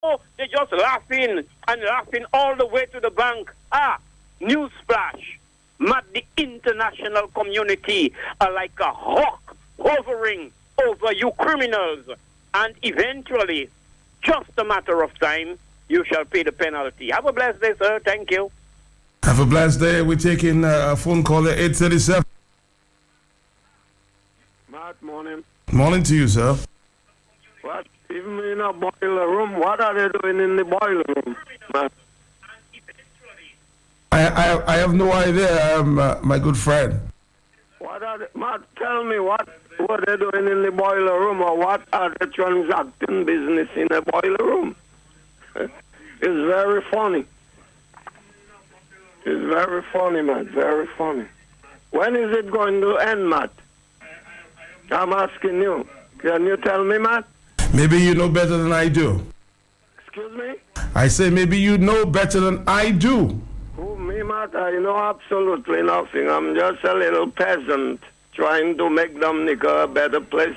They're just laughing and laughing all the way to the bank. Newsflash. Matt, the international community are like a hawk hovering over you criminals. And eventually, just a matter of time, you shall pay the penalty. Have a blessed day, sir. Thank you. Have a blessed day. We're taking a phone call at 8:37. Matt, morning. Morning to you, sir. What? Even in a boiler room? What are they doing in the boiler room, Matt? I have no idea, my good friend. What are they, Matt, tell me what they're doing in the boiler room, or what are they transacting business in the boiler room? It's very funny. It's very funny, Matt, very funny. When is it going to end, Matt? I'm asking you. Can you tell me, Matt? Maybe you know better than I do. Excuse me? I say maybe you know better than I do. Who, me, Matt? I know absolutely nothing. I'm just a little peasant trying to make Dominica a better place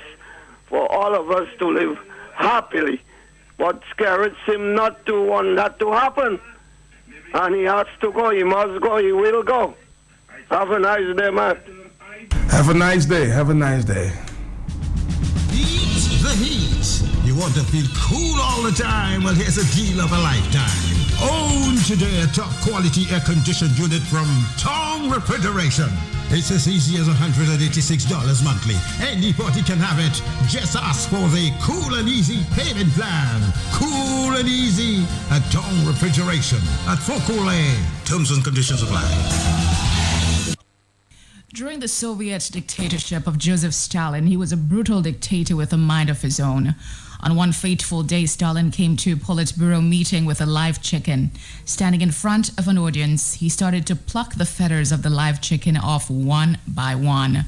for all of us to live happily. But scares him not to want that to happen. And he has to go. He must go. He will go. Have a nice day, Matt. Have a nice day. Have a nice day. Beat the heat. You want to feel cool all the time? Well, here's a deal of a lifetime. Own today a top quality air conditioned unit from Tong Refrigeration. It's as easy as $186 monthly. Anybody can have it. Just ask for the Cool and Easy payment plan. Cool and Easy at Tong Refrigeration at Fokule. Terms and conditions apply. During the Soviet dictatorship of Joseph Stalin, he was a brutal dictator with a mind of his own. On one fateful day, Stalin came to a Politburo meeting with a live chicken. Standing in front of an audience, he started to pluck the feathers of the live chicken off one by one.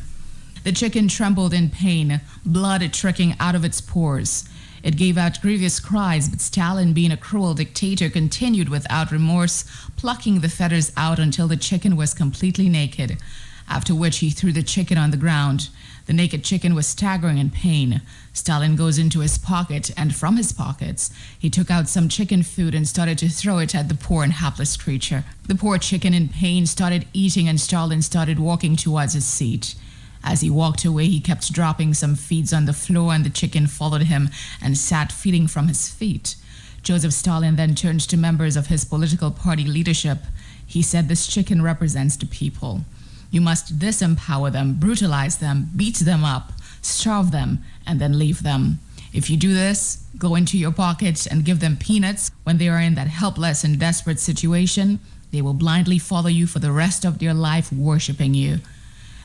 The chicken trembled in pain, blood trickling out of its pores. It gave out grievous cries, but Stalin, being a cruel dictator, continued without remorse, plucking the feathers out until the chicken was completely naked, after which he threw the chicken on the ground. The naked chicken was staggering in pain. Stalin goes into his pocket, and from his pockets, he took out some chicken food and started to throw it at the poor and hapless creature. The poor chicken, in pain, started eating, and Stalin started walking towards his seat. As he walked away, he kept dropping some feeds on the floor, and the chicken followed him and sat feeding from his feet. Joseph Stalin then turned to members of his political party leadership. He said, "This chicken represents the people. You must disempower them, brutalize them, beat them up, starve them, and then leave them. If you do this, go into your pockets and give them peanuts when they are in that helpless and desperate situation, they will blindly follow you for the rest of their life, worshiping you.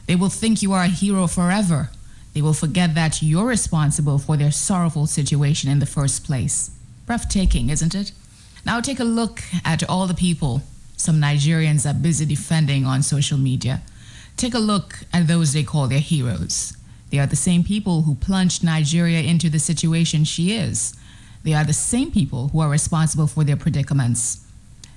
They will think you are a hero forever. They will forget that you're responsible for their sorrowful situation in the first place." Breathtaking, isn't it? Now take a look at all the people some Nigerians are busy defending on social media. Take a look at those they call their heroes. They are the same people who plunged Nigeria into the situation she is. They are the same people who are responsible for their predicaments.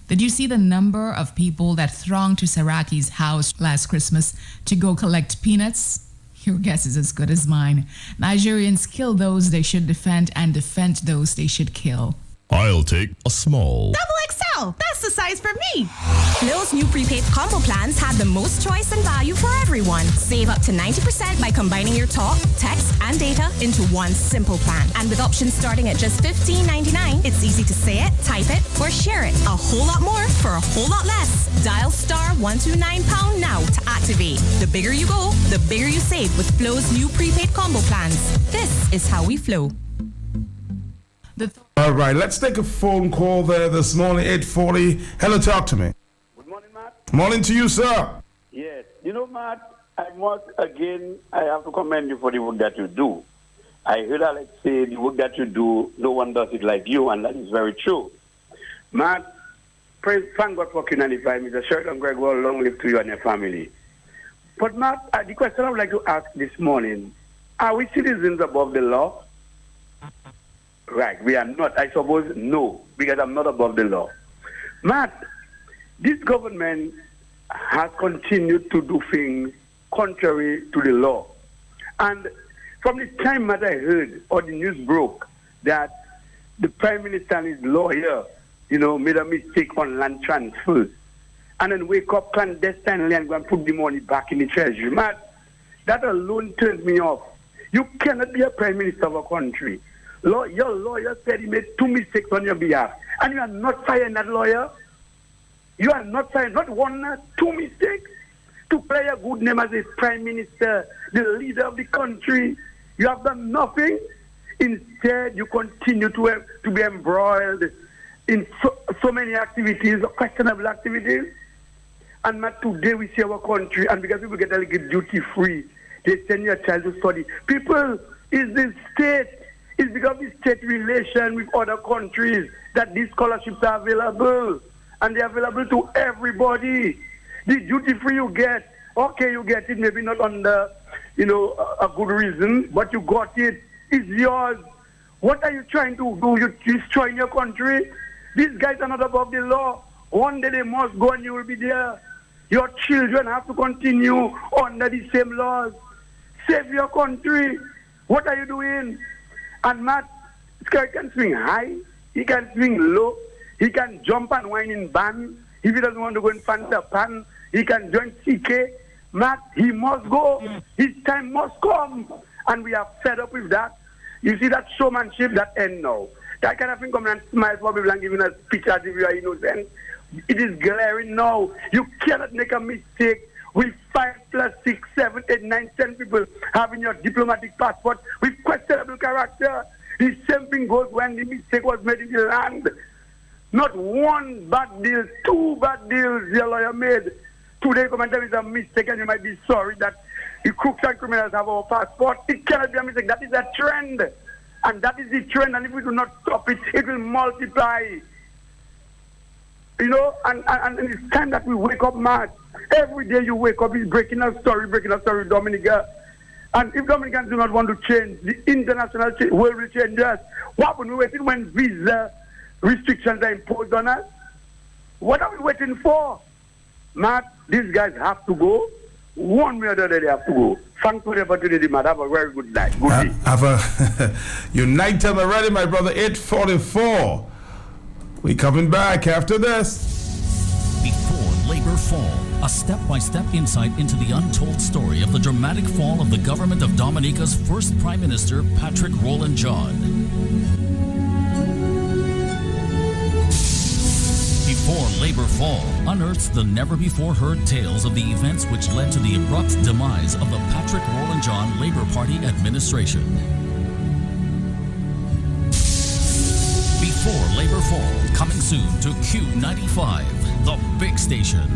Did you see the number of people that thronged to Saraki's house last Christmas to go collect peanuts? Your guess is as good as mine. Nigerians kill those they should defend and defend those they should kill. I'll take a small. Double XL, that's the size for me. Flow's new prepaid combo plans have the most choice and value for everyone. Save up to 90% by combining your talk, text, and data into one simple plan. And with options starting at just $15.99, it's easy to say it, type it, or share it. A whole lot more for a whole lot less. Dial *129# now to activate. The bigger you go, the bigger you save with Flow's new prepaid combo plans. This is how we flow. All right, let's take a phone call there this morning, 8:40. Hello, talk to me. Good morning, Matt. Morning to you, sir. Yes. You know, Matt, I have to commend you for the work that you do. I heard Alex say the work that you do, no one does it like you, and that is very true. Matt, thank God for Q95. Mr. Sheridan Greg, well, long live to you and your family. But, Matt, the question I would like to ask this morning, are we citizens above the law? Right, we are not. I suppose no, because I'm not above the law. Matt, this government has continued to do things contrary to the law. And from the time that I heard or the news broke that the Prime Minister and his lawyer, made a mistake on land transfers. And then wake up clandestinely and go and put the money back in the treasury. Man, that alone turns me off. You cannot be a Prime Minister of a country. Your lawyer said he made 2 mistakes on your behalf. And you are not firing that lawyer. You are not firing, not 1, 2 mistakes. To play a good name as a Prime Minister, the leader of the country. You have done nothing. Instead, you continue to be embroiled in so many activities, questionable activities. And today we see our country, and because people get a little duty free, they send your child to study. People, is the state, it's because of the state relation with other countries that these scholarships are available. And they're available to everybody. The duty free you get, okay, you get it, maybe not under, a good reason, but you got it. It's yours. What are you trying to do? You're destroying your country? These guys are not above the law. One day they must go and you will be there. Your children have to continue under the same laws. Save your country. What are you doing? And Matt, this guy can swing high. He can swing low. He can jump and whine in band. If he doesn't want to go in Fanta Pan, he can join CK. Matt, he must go. His time must come. And we are fed up with that. You see that showmanship, that end now. That kind of thing coming and smile for people and giving us speech as if you are innocent. It is glaring now. You cannot make a mistake with 5 plus 6, 7, 8, 9, 10 people having your diplomatic passport with questionable character. The same thing goes when the mistake was made in the land. Not 1 bad deal, 2 bad deals your lawyer made. Today come and tell me it's a mistake and you might be sorry that the crooks and criminals have our passport. It cannot be a mistake. That is a trend. And that is the trend. And if we do not stop it, it will multiply. And it's time that we wake up, man. Every day you wake up, he's breaking a story with Dominica. And if Dominicans do not want to change, the international world will change us. What are we waiting when visa restrictions are imposed on us? What are we waiting for? Matt, these guys have to go. One way or the other, they have to go. Thanks for the opportunity, Matt. Have a very good night. Good day. Have a unite them already, my brother. 8:44. We coming back after this. Before Labor Fall, a step-by-step insight into the untold story of the dramatic fall of the government of Dominica's first Prime Minister, Patrick Roland John. Before Labor Fall unearths the never-before-heard tales of the events which led to the abrupt demise of the Patrick Roland John Labor Party administration. Before Labor Fall, coming soon to Q95, the big station.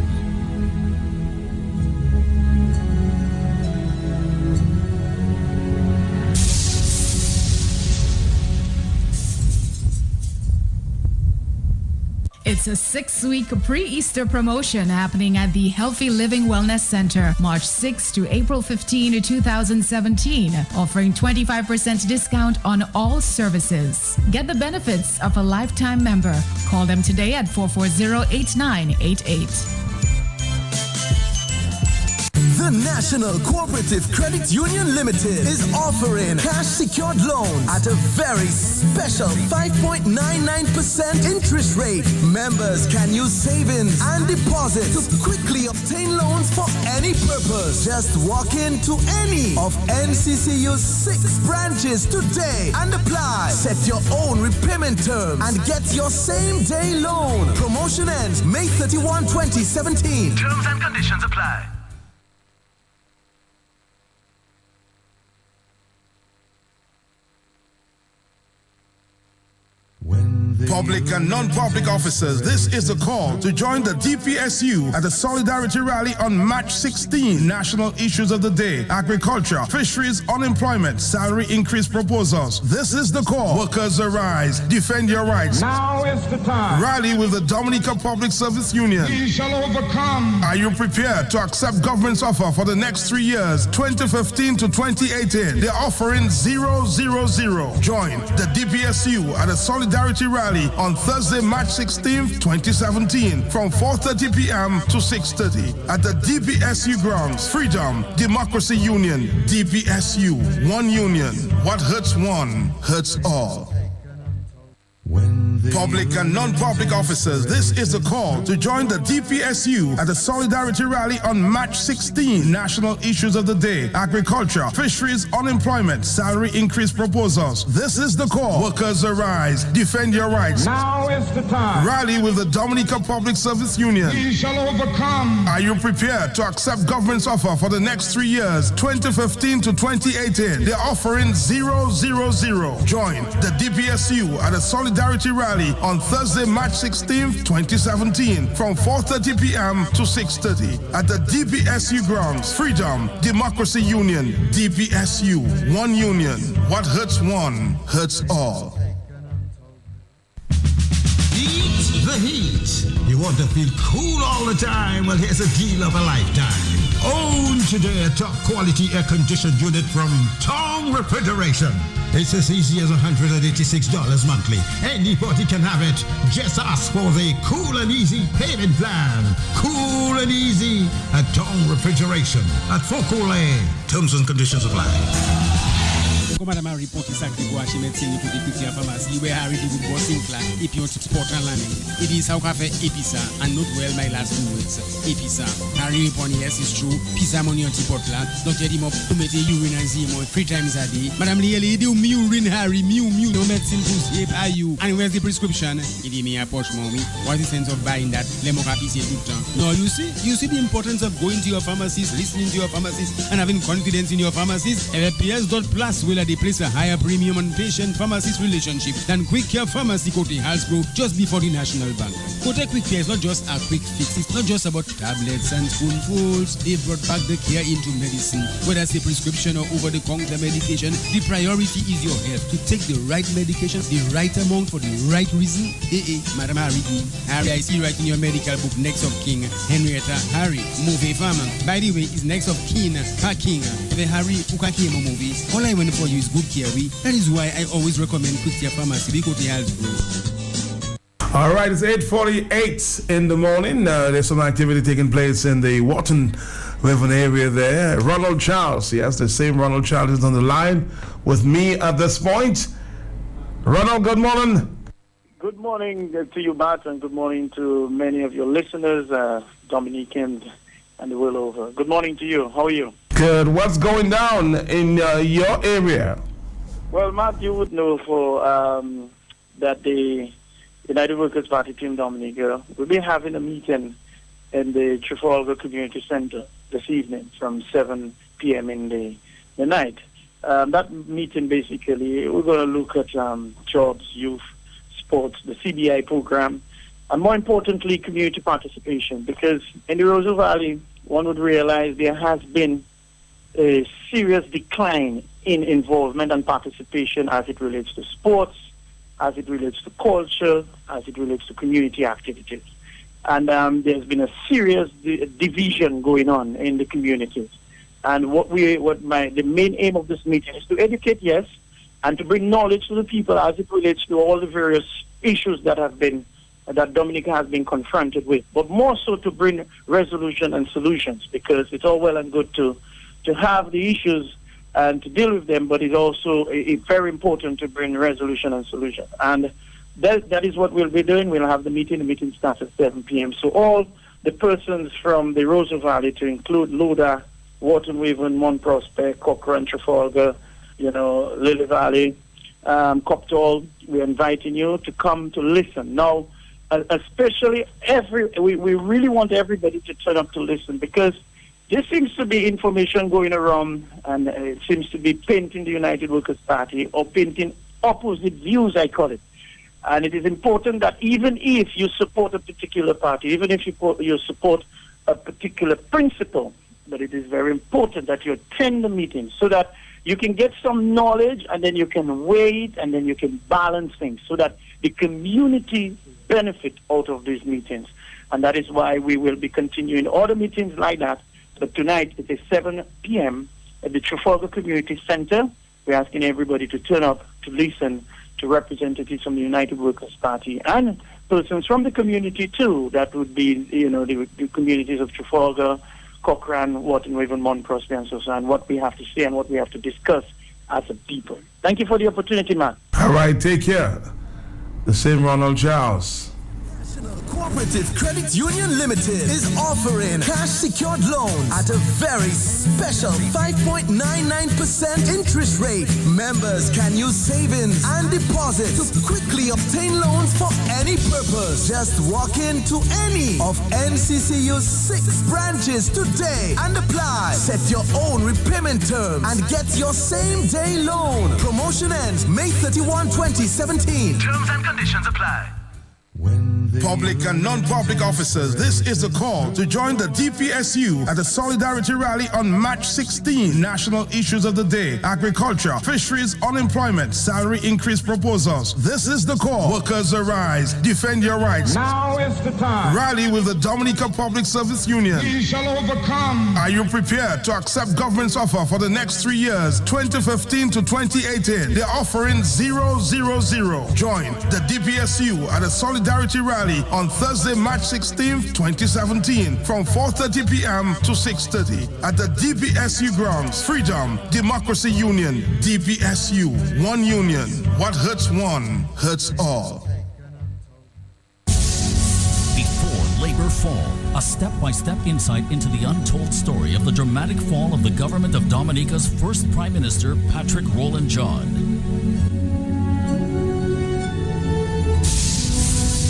It's a 6-week pre-Easter promotion happening at the Healthy Living Wellness Center, March 6 to April 15, 2017, offering 25% discount on all services. Get the benefits of a lifetime member. Call them today at 440-8988. The National Cooperative Credit Union Limited is offering cash secured loans at a very special 5.99% interest rate. Members can use savings and deposits to quickly obtain loans for any purpose. Just walk into any of NCCU's 6 branches today and apply. Set your own repayment terms and get your same day loan. Promotion ends May 31, 2017. Terms and conditions apply. Public and non-public officers, this is a call to join the DPSU at the Solidarity Rally on March 16. National issues of the day: agriculture, fisheries, unemployment, salary increase proposals. This is the call. Workers arise, defend your rights. Now is the time. Rally with the Dominica Public Service Union. We shall overcome. Are you prepared to accept government's offer for the next 3 years, 2015 to 2018? They're offering 000. Join the DPSU at the Solidarity Rally on Thursday, March 16th, 2017 from 4:30 p.m. to 6:30 at the DPSU grounds. Freedom, Democracy Union, DPSU, one union. What hurts one, hurts all. Public and non-public officers, this is the call to join the DPSU at the Solidarity Rally on March 16. National issues of the day: agriculture, fisheries, unemployment, salary increase proposals. This is the call. Workers arise, defend your rights. Now is the time. Rally with the Dominica Public Service Union. We shall overcome. Are you prepared to accept government's offer for the next 3 years, 2015 to 2018? They're offering 000. Join the DPSU at the Solidarity Rally on Thursday, March 16th, 2017 from 4:30 p.m. to 6:30 at the DPSU grounds. Freedom, Democracy Union, DPSU, one union. What hurts one, hurts all. Heat the heat. You want to feel cool all the time? Well, here's a deal of a lifetime. Own today a top quality air conditioned unit from Tong Refrigeration. It's as easy as $186 monthly. Anybody can have it. Just ask for the Cool and Easy payment plan. Cool and Easy at Tong Refrigeration at Fokole. Terms and conditions apply. Madame a report is actually going to make sense to the Pizza Pharmacy where Harry did with Sinclair, if you support and learning. It is how cafe Episa and not well my last 2 weeks. Episa. Harry upon yes is true. Pizza money on Tipotla. Doctor him up to make a urine and see more 3 times a day. Madame Lily do urine Harry, mew no medicine boost yep are you. And where's the prescription? It is me a posh mommy. What's the sense of buying that? Lemoka PC tout temps. No, you see the importance of going to your pharmacist, listening to your pharmacist, and having confidence in your pharmacist. PS.plus will they place a higher premium on patient-pharmacist relationship than Quick Care Pharmacy Kote Halsbro just before the National Bank. Kote Quick Care is not just a quick fix. It's not just about tablets and spoonfuls. They brought back the care into medicine. Whether it's a prescription or over-the-counter medication, the priority is your health. To take the right medication, the right amount for the right reason. Madam Harry, I see right in your medical book, next of kin, Henrietta Harry, movie farmer. By the way, is next of kin, her king, the Harry Ukakemo movie. All I want for you is good care. That is why I always recommend Quick Care Pharmacy because they have All right, it's 8:48 in the morning. There's some activity taking place in the Wharton River area there. Ronald Charles, yes, the same Ronald Charles is on the line with me at this point. Ronald, good morning. Good morning to you, Matt, and good morning to many of your listeners, Dominicans and the world over. Good morning to you. How are you? Good. What's going down in your area? Well, Matt, you would know that the United Workers' Party Team Dominica will be having a meeting in the Trafalgar Community Center this evening from 7 p.m. in the night. That meeting, basically, we're going to look at jobs, youth, sports, the CBI program, and more importantly, community participation. Because in the Roseau Valley, one would realize there has been a serious decline in involvement and participation as it relates to sports, as it relates to culture, as it relates to community activities. And there's been a serious division going on in the communities. And the main aim of this meeting is to educate, yes, and to bring knowledge to the people as it relates to all the various issues that Dominica has been confronted with, but more so to bring resolution and solutions, because it's all well and good to have the issues and to deal with them, but it's also very important to bring resolution and solution. And that is what we'll be doing. We'll have the meeting. The meeting starts at 7 p.m. So all the persons from the Roseau Valley, to include Loda, Wharton, Waven, Mount Prospect, Cochrane, Trafalgar, Lily Valley, Copthall, we're inviting you to come to listen. Now, especially we really want everybody to turn up to listen, because there seems to be information going around, and it seems to be painting the United Workers' Party, or painting opposite views, I call it. And it is important that even if you support a particular party, even if you support a particular principle, but it is very important that you attend the meeting so that you can get some knowledge, and then you can weigh it, and then you can balance things so that the community benefit out of these meetings. And that is why we will be continuing other meetings like that. But tonight it is 7 p.m. at the Trafalgar Community Center. We're asking everybody to turn up to listen to representatives from the United Workers' Party and persons from the community too. That would be, the communities of Trafalgar, Cochrane, Wharton, Waven, Mount Prospect, and so on, what we have to say and what we have to discuss as a people. Thank you for the opportunity, man. All right, take care. The same Ronald Giles. Cooperative Credit Union Limited is offering cash secured loans at a very special 5.99% interest rate. Members can use savings and deposits to quickly obtain loans for any purpose. Just walk into any of NCCU's 6 branches today and apply. Set your own repayment terms and get your same day loan. Promotion ends May 31, 2017. Terms and conditions apply. Public and non-public officers, this is a call to join the DPSU at the Solidarity Rally on March 16. National issues of the day: agriculture, fisheries, unemployment, salary increase proposals. This is the call. Workers arise, defend your rights. Now is the time. Rally with the Dominica Public Service Union. We shall overcome. Are you prepared to accept government's offer for the next 3 years, 2015 to 2018? They're offering 000. Join the DPSU at the Solidarity Rally on Thursday, March 16th, 2017 from 4:30 p.m. to 6:30 at the DPSU grounds. Freedom, Democracy Union, DPSU, one union. What hurts one, hurts all. Before Labor Fall, a step-by-step insight into the untold story of the dramatic fall of the government of Dominica's first Prime Minister, Patrick Roland John.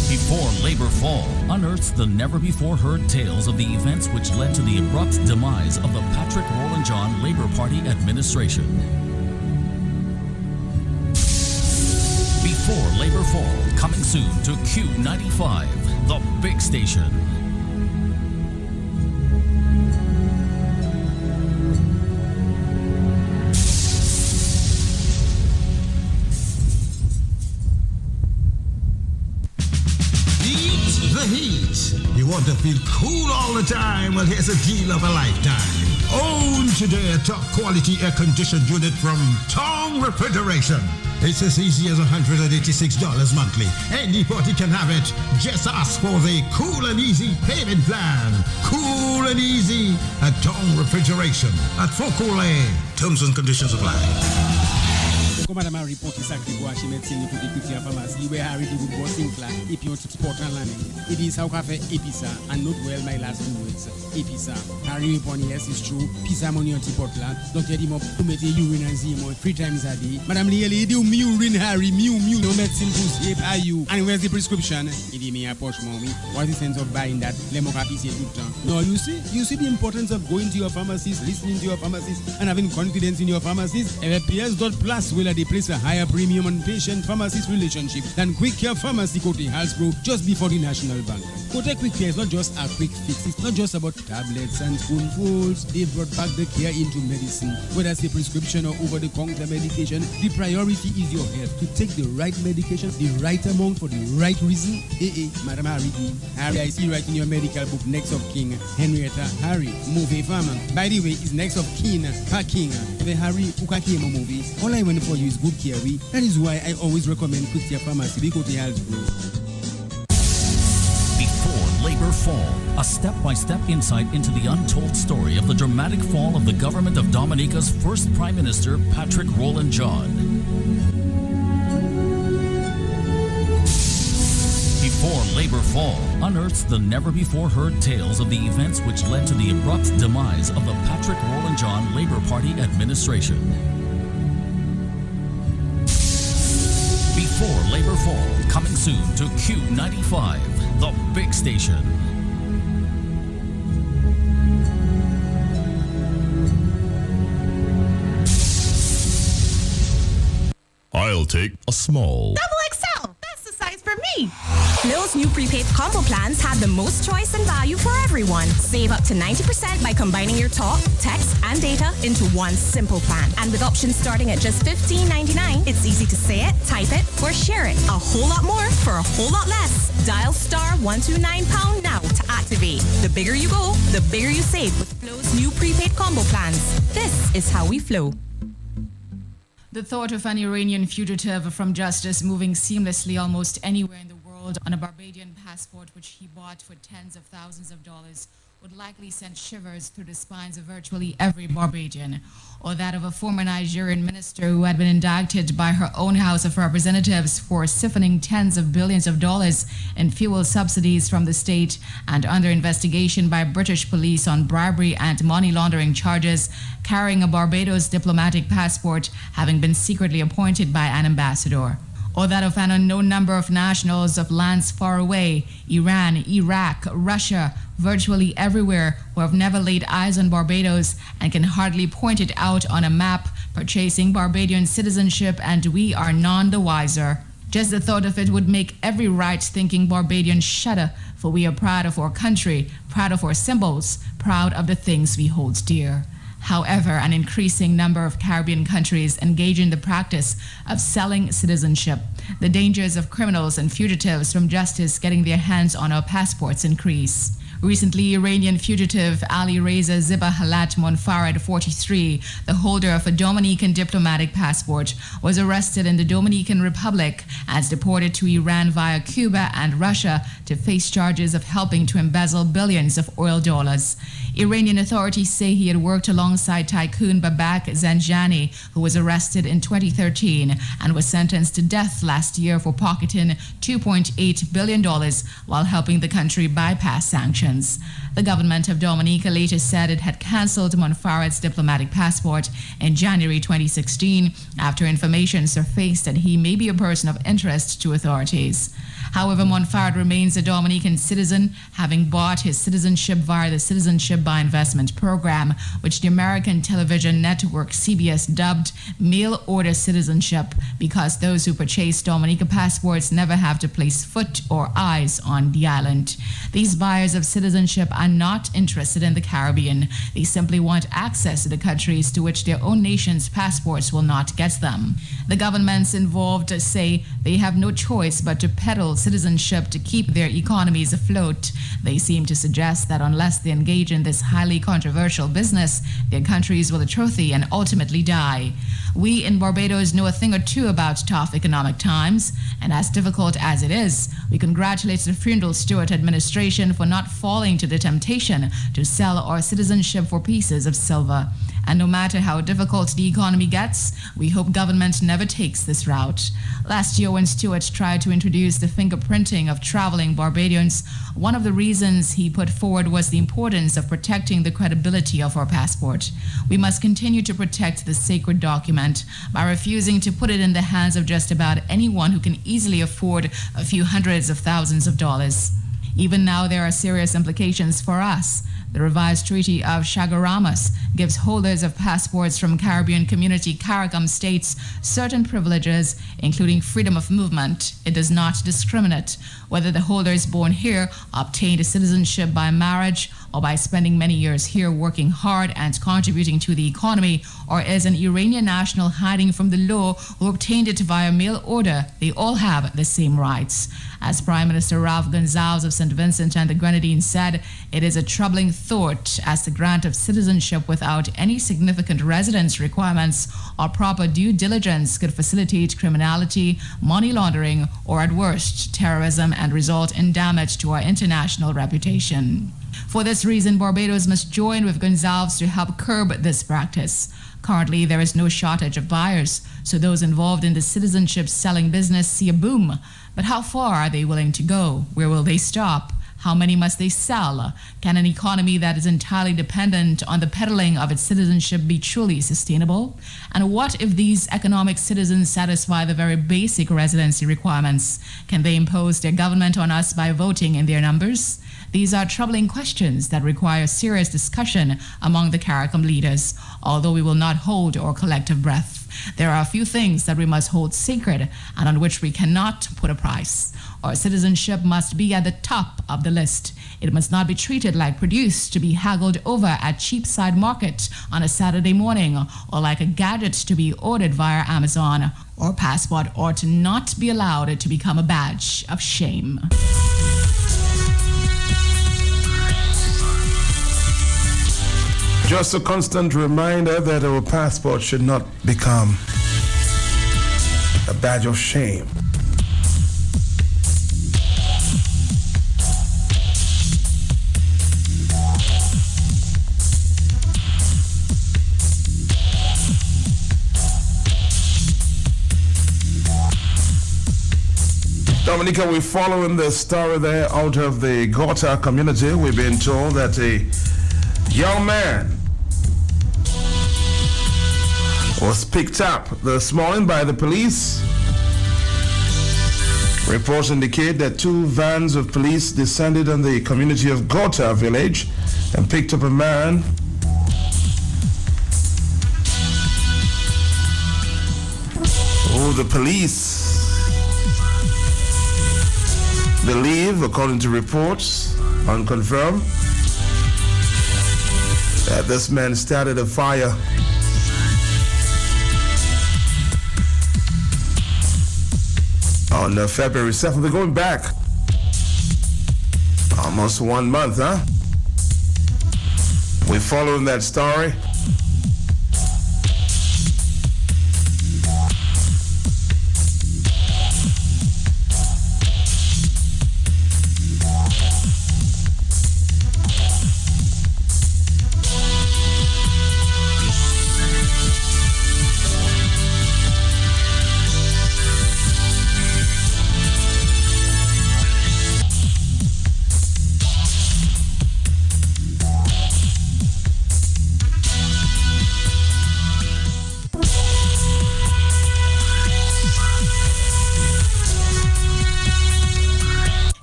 Before Labor Fall unearths the never-before-heard tales of the events which led to the abrupt demise of the Patrick Roland John Labour Party administration. Before Labor Fall, coming soon to Q95, the big station. You want to feel cool all the time? Well, here's a deal of a lifetime. Own today a top quality air conditioned unit from Tong Refrigeration. It's as easy as $186 monthly. Anybody can have it. Just ask for the Cool and Easy payment plan. Cool and Easy at Tong Refrigeration at Fokole. Terms and conditions apply. Madame a report is actually going to make sense to the Quick Care Pharmacy where Harry did with Sinclair, if you support and learning. It is how cafe Episa and not well my last 2 weeks. Episa. Harry upon yes is true. Pisa money on Tipotla. Dr. Dimo who made a urine and Zemo 3 times a day. Madame Lee do urine Harry, mew no medicine to save are you. And where's the prescription? It is me a posh mommy. What is the sense of buying that? Lemoka PC tout temps. No, you see the importance of going to your pharmacist, listening to your pharmacist, and having confidence in your pharmacist. PS.plus will they place a higher premium on patient-pharmacist relationship than Quick Care Pharmacy Kote Halsbro just before the National Bank. Kote Quick Care is not just a quick fix. It's not just about tablets and spoonfuls. They brought back the care into medicine. Whether it's a prescription or over-the-counter medication, the priority is your health. To take the right medication, the right amount for the right reason. Madam Harry, I see right in your medical book, next of kin, Henrietta Harry, movie farmer. By the way, it's next of kin, King, the Harry Ukakemo movie. All I want for you is good care. That is why I always recommend Quick Care Pharmacy because they have Before Labor Fall, a step-by-step insight into the untold story of the dramatic fall of the government of Dominica's first Prime Minister, Patrick Roland John. Before Labor Fall unearths the never-before-heard tales of the events which led to the abrupt demise of the Patrick Roland John Labour Party administration. Before Labor Fall, coming soon to Q95, the big station. I'll take a small. XXL. That's the size for me. Flow's new prepaid combo plans have the most choice and value for everyone. Save up to 90% by combining your talk, text, and data into one simple plan. And with options starting at just $15.99, it's easy to say it, type it, or share it. A whole lot more for a whole lot less. Dial *129# now to activate. The bigger you go, the bigger you save with Flow's new prepaid combo plans. This is how we flow. The thought of an Iranian fugitive from justice moving seamlessly almost anywhere in the world on a Barbadian passport which he bought for tens of thousands of dollars would likely send shivers through the spines of virtually every Barbadian, or that of a former Nigerian minister who had been indicted by her own House of Representatives for siphoning tens of billions of dollars in fuel subsidies from the state and under investigation by British police on bribery and money laundering charges, carrying a Barbados diplomatic passport, having been secretly appointed by an ambassador. Or that of an unknown number of nationals of lands far away, Iran, Iraq, Russia, virtually everywhere, who have never laid eyes on Barbados and can hardly point it out on a map, purchasing Barbadian citizenship, and we are none the wiser. Just the thought of it would make every right-thinking Barbadian shudder, for we are proud of our country, proud of our symbols, proud of the things we hold dear. However, an increasing number of Caribbean countries engage in the practice of selling citizenship. The dangers of criminals and fugitives from justice getting their hands on our passports increase. Recently, Iranian fugitive Ali Reza Ziba Halat Monfared, 43, the holder of a Dominican diplomatic passport, was arrested in the Dominican Republic and deported to Iran via Cuba and Russia to face charges of helping to embezzle billions of oil dollars. Iranian authorities say he had worked alongside tycoon Babak Zanjani, who was arrested in 2013 and was sentenced to death last year for pocketing $2.8 billion while helping the country bypass sanctions. The government of Dominica later said it had cancelled Monfared's diplomatic passport in January 2016 after information surfaced that he may be a person of interest to authorities. However, Monfared remains a Dominican citizen, having bought his citizenship via the Citizenship by Investment program, which the American television network CBS dubbed mail order citizenship, because those who purchase Dominica passports never have to place foot or eyes on the island. These buyers of citizenship are not interested in the Caribbean. They simply want access to the countries to which their own nation's passports will not get them. The governments involved say they have no choice but to peddle citizenship to keep their economies afloat. They seem to suggest that unless they engage in this highly controversial business, their countries will atrophy and ultimately die. We in Barbados know a thing or two about tough economic times, and as difficult as it is, we congratulate the Freundel Stewart administration for not falling to the temptation to sell our citizenship for pieces of silver. And no matter how difficult the economy gets, we hope government never takes this route. Last year, when Stewart tried to introduce the fingerprinting of traveling Barbadians, one of the reasons he put forward was the importance of protecting the credibility of our passport. We must continue to protect this sacred document by refusing to put it in the hands of just about anyone who can easily afford a few hundreds of thousands of dollars. Even now, there are serious implications for us. The revised Treaty of Chaguaramas gives holders of passports from Caribbean Community CARICOM states certain privileges, including freedom of movement. It does not discriminate whether the holder is born here, obtained citizenship by marriage, or by spending many years here working hard and contributing to the economy, or is an Iranian national hiding from the law who obtained it via mail order. They all have the same rights. As Prime Minister Ralph Gonsalves of St. Vincent and the Grenadines said, it is a troubling thought as the grant of citizenship without any significant residence requirements or proper due diligence could facilitate criminality, money laundering, or at worst, terrorism, and result in damage to our international reputation. For this reason, Barbados must join with Gonsalves to help curb this practice. Currently, there is no shortage of buyers, so those involved in the citizenship selling business see a boom. But how far are they willing to go? Where will they stop? How many must they sell? Can an economy that is entirely dependent on the peddling of its citizenship be truly sustainable? And what if these economic citizens satisfy the very basic residency requirements? Can they impose their government on us by voting in their numbers? These are troubling questions that require serious discussion among the CARICOM leaders, although we will not hold our collective breath. There are a few things that we must hold sacred and on which we cannot put a price. Our citizenship must be at the top of the list. It must not be treated like produce to be haggled over at Cheapside Market on a Saturday morning, or like a gadget to be ordered via Amazon. Our passport ought not be allowed to become a badge of shame. Just a constant reminder that our passport should not become a badge of shame. Dominica, we're following the story there out of the Gota community. We've been told that a young man was picked up this morning by the police. Reports indicate that 2 vans of police descended on the community of Gota village and picked up a man who the police believe, according to reports, unconfirmed, that this man started a fire on February 7th. They're going back almost 1 month, huh? We're following that story.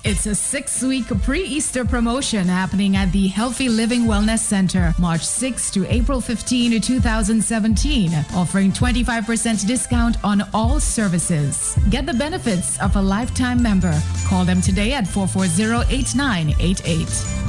It's a 6-week pre-Easter promotion happening at the Healthy Living Wellness Center, March 6 to April 15, 2017, offering 25% discount on all services. Get the benefits of a lifetime member. Call them today at 440-8988.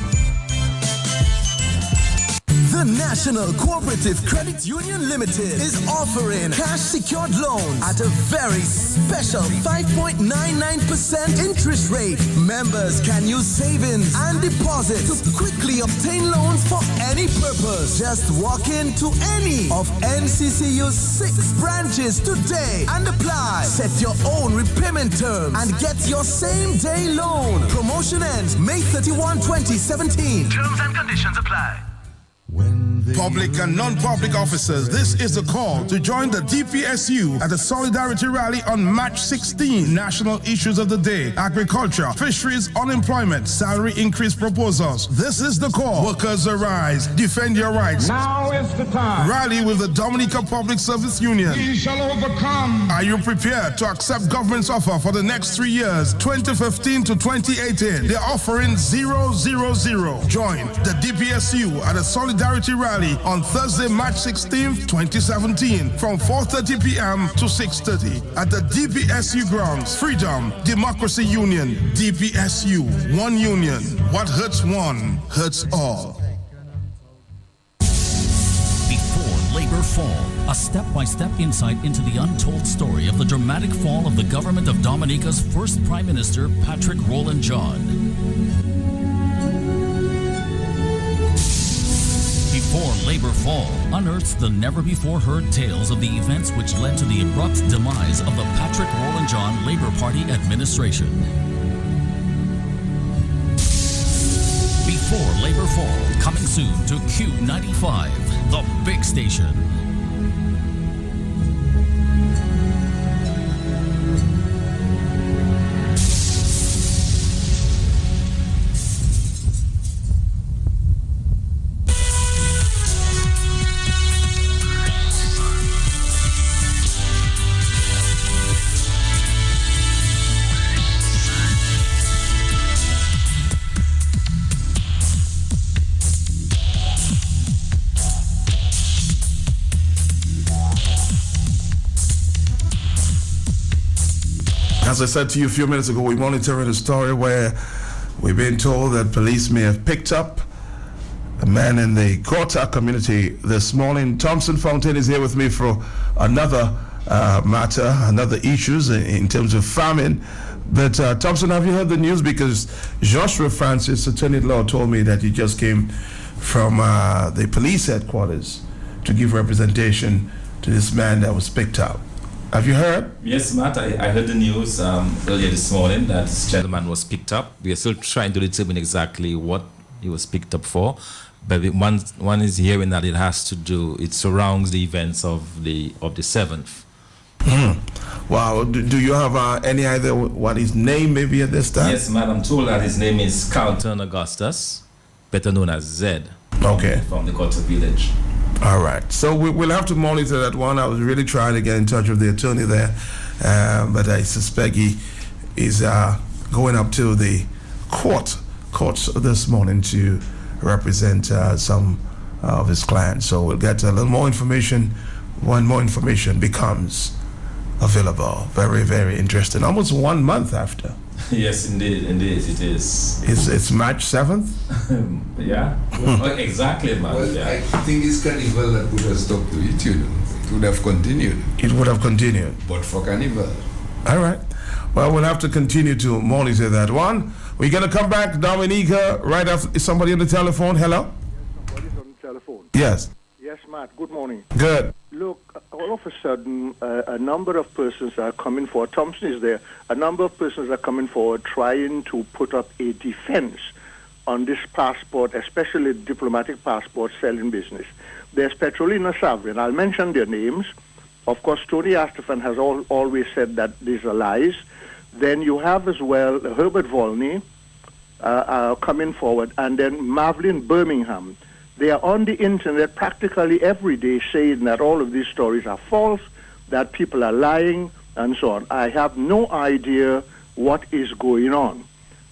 The National Cooperative Credit Union Limited is offering cash secured loans at a very special 5.99% interest rate. Members can use savings and deposits to quickly obtain loans for any purpose. Just walk into any of NCCU's 6 branches today and apply. Set your own repayment terms and get your same day loan. Promotion ends May 31, 2017. Terms and conditions apply. Public and non-public officers, this is the call to join the DPSU at the Solidarity Rally on March 16. National issues of the day: agriculture, fisheries, unemployment, salary increase proposals. This is the call. Workers arise, defend your rights. Now is the time. Rally with the Dominica Public Service Union. We shall overcome. Are you prepared to accept government's offer for the next 3 years, 2015 to 2018? They're offering 000. Join the DPSU at the Solidarity Rally on Thursday, March 16th, 2017, from 4:30 p.m. to 6:30 at the DPSU grounds. Freedom, Democracy Union, DPSU, one union. What hurts one, hurts all. Before Labor Fall, a step-by-step insight into the untold story of the dramatic fall of the government of Dominica's first Prime Minister, Patrick Roland John. Before Labor Fall unearths the never-before-heard tales of the events which led to the abrupt demise of the Patrick Roland John Labor Party administration. Before Labor Fall, coming soon to Q95, the big station. As I said to you a few minutes ago, we're monitoring a story where we've been told that police may have picked up a man in the Gota community this morning. Thompson Fountain is here with me for another matter, another issues in terms of farming. But Thompson, have you heard the news? Because Joshua Francis, attorney-at-law, told me that he just came from the police headquarters to give representation to this man that was picked up. Have you heard? Yes, Matt, I heard the news earlier this morning that this gentleman was picked up. We are still trying to determine exactly what he was picked up for. But one is hearing that it surrounds the events of the 7th. Wow. Do you have any idea what his name may be at this time? Yes, man. I'm told that his name is Carlton Augustus, better known as Zed. Okay. From the Cotter Village. All right. So we'll have to monitor that one. I was really trying to get in touch with the attorney there, but I suspect he is going up to the courts this morning to represent some of his clients. So we'll get a little more information when more information becomes available. Very, very interesting. Almost 1 month after. Yes, indeed, it is. It's March 7th? Yeah, exactly, man. Well, yeah. I think it's Carnival that put a stop to it, you know. It would have continued. It would have continued. But for Carnival. All right. Well, we'll have to continue to monitor that one. We're going to come back, Dominica, right after. Is somebody on the telephone? Hello? Yes, somebody's on the telephone. Yes. Yes, Matt. Good morning. Good. Look, all of a sudden, a number of persons are coming forward. Thompson is there. A number of persons are coming forward trying to put up a defense on this passport, especially diplomatic passport selling business. There's Petrolina Savrin. I'll mention their names. Of course, Tony Astafan has always said that these are lies. Then you have as well Herbert Volney coming forward, and then Marvlin Birmingham. They are on the internet practically every day saying that all of these stories are false, that people are lying, and so on. I have no idea what is going on.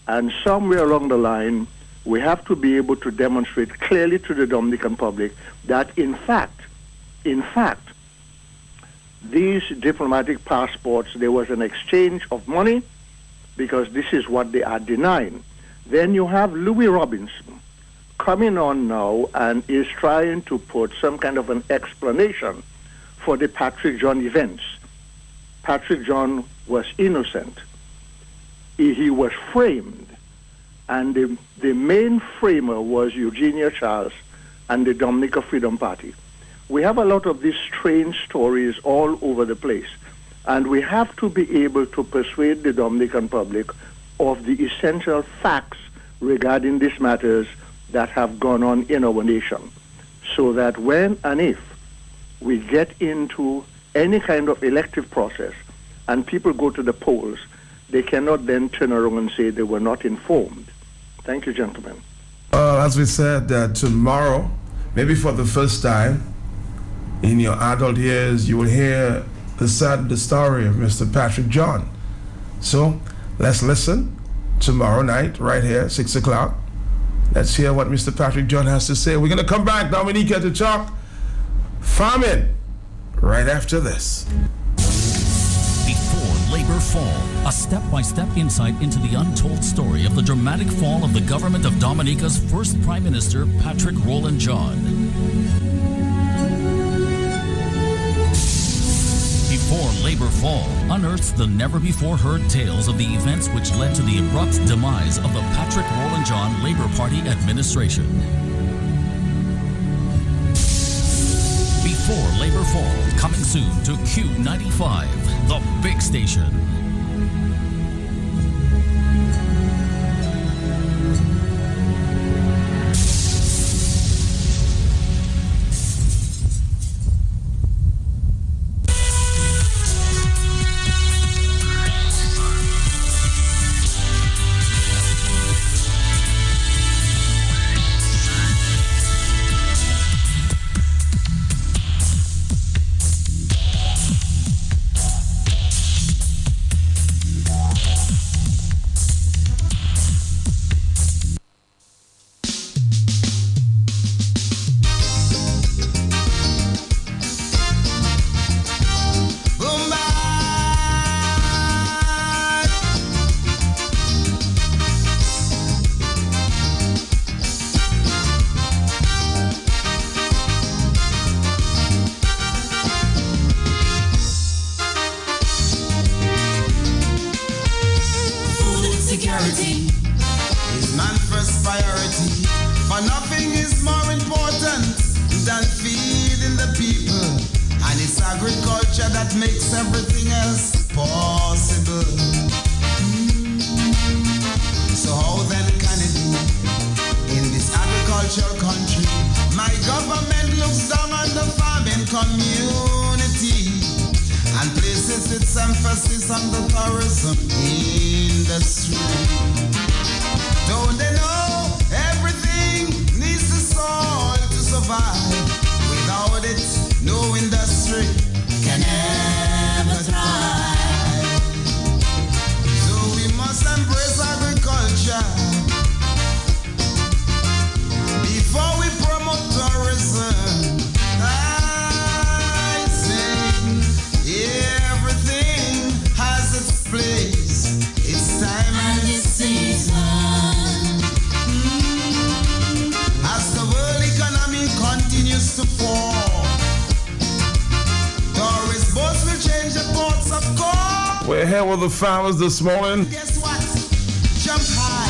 And somewhere along the line, we have to be able to demonstrate clearly to the Dominican public that, in fact, these diplomatic passports, there was an exchange of money, because this is what they are denying. Then you have Louis Robinson coming on now and is trying to put some kind of an explanation for the Patrick John events. Patrick John was innocent. He was framed, and the main framer was Eugenia Charles and the Dominica Freedom Party. We have a lot of these strange stories all over the place, and we have to be able to persuade the Dominican public of the essential facts regarding these matters that have gone on in our nation, so that when and if we get into any kind of elective process and people go to the polls, they cannot then turn around and say they were not informed. Thank you, gentlemen. As we said, tomorrow, maybe for the first time in your adult years, you will hear the story of Mr. Patrick John. So let's listen tomorrow night, right here, 6 o'clock. Let's hear what Mr. Patrick John has to say. We're going to come back, Dominica, to talk farming right after this. Before Labor Fall, a step-by-step insight into the untold story of the dramatic fall of the government of Dominica's first Prime Minister, Patrick Roland John. Before Labor Fall unearths the never-before-heard tales of the events which led to the abrupt demise of the Patrick Roland John Labor Party administration. Before Labor Fall, coming soon to Q95, the big station. Community and place It's emphasis on the tourism industry. Don't they know everything needs the soil to survive? Without it, no industry can ever thrive. So we must embrace agriculture before we promote tourism. I say everything has its place, its time and its season. As the world economy continues to fall, tourist boats will change the ports of call. We're here with the farmers this morning. Guess what? Jump high,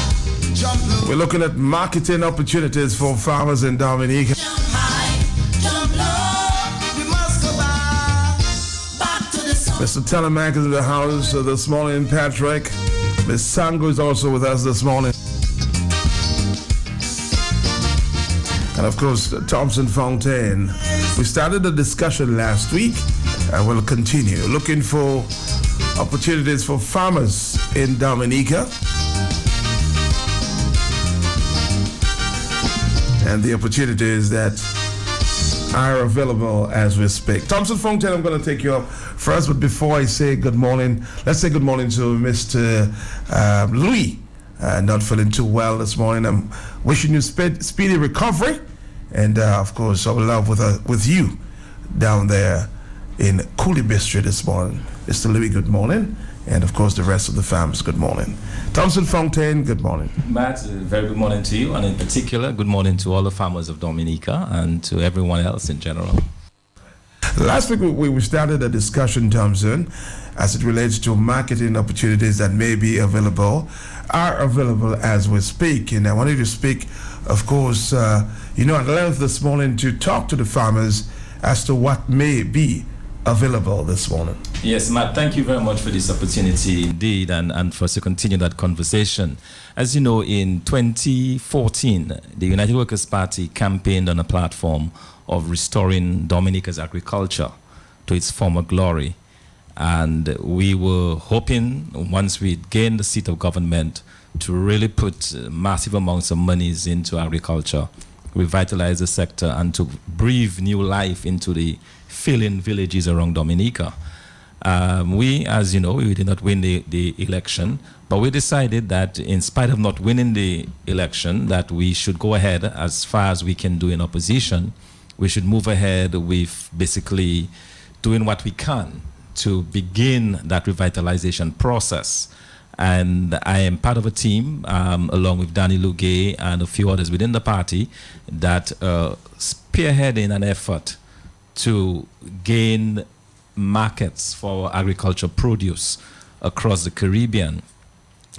jump low. We're looking at marketing opportunities for farmers in Dominica. Jump high, jump low. We must go back to the sun. Mr. Telemack is in the house this morning, Patrick. Ms. Sango is also with us this morning. And of course, Thompson Fontaine. We started the discussion last week and we'll continue looking for opportunities for farmers in Dominica and the opportunities that are available as we speak. Thompson Fontaine, I'm going to take you up first, but before I say good morning, let's say good morning to Mr. Louis. Not feeling too well this morning. I'm wishing you speedy recovery, and of course, our love with you down there in Cooley Street this morning. Mr. Louis, good morning, and of course, the rest of the farmers, good morning. Thompson Fontaine, good morning. Matt, very good morning to you, and in particular, good morning to all the farmers of Dominica and to everyone else in general. Last week, we started a discussion, Thompson, as it relates to marketing opportunities that may be available, are available as we speak. And I wanted to speak, of course, at length this morning to talk to the farmers as to what may be available this morning. Yes, Matt, thank you very much for this opportunity indeed, and for us to continue that conversation. As you know, in 2014, the United Workers' Party campaigned on a platform of restoring Dominica's agriculture to its former glory. And we were hoping, once we gained the seat of government, to really put massive amounts of monies into agriculture, revitalize the sector, and to breathe new life into the failing villages around Dominica. We, as you know, we did not win the election, but we decided that in spite of not winning the election, that we should go ahead as far as we can do in opposition. We should move ahead with basically doing what we can to begin that revitalization process. And I am part of a team, along with Danny Lugay and a few others within the party, that spearheading an effort to gain markets for agricultural produce across the Caribbean.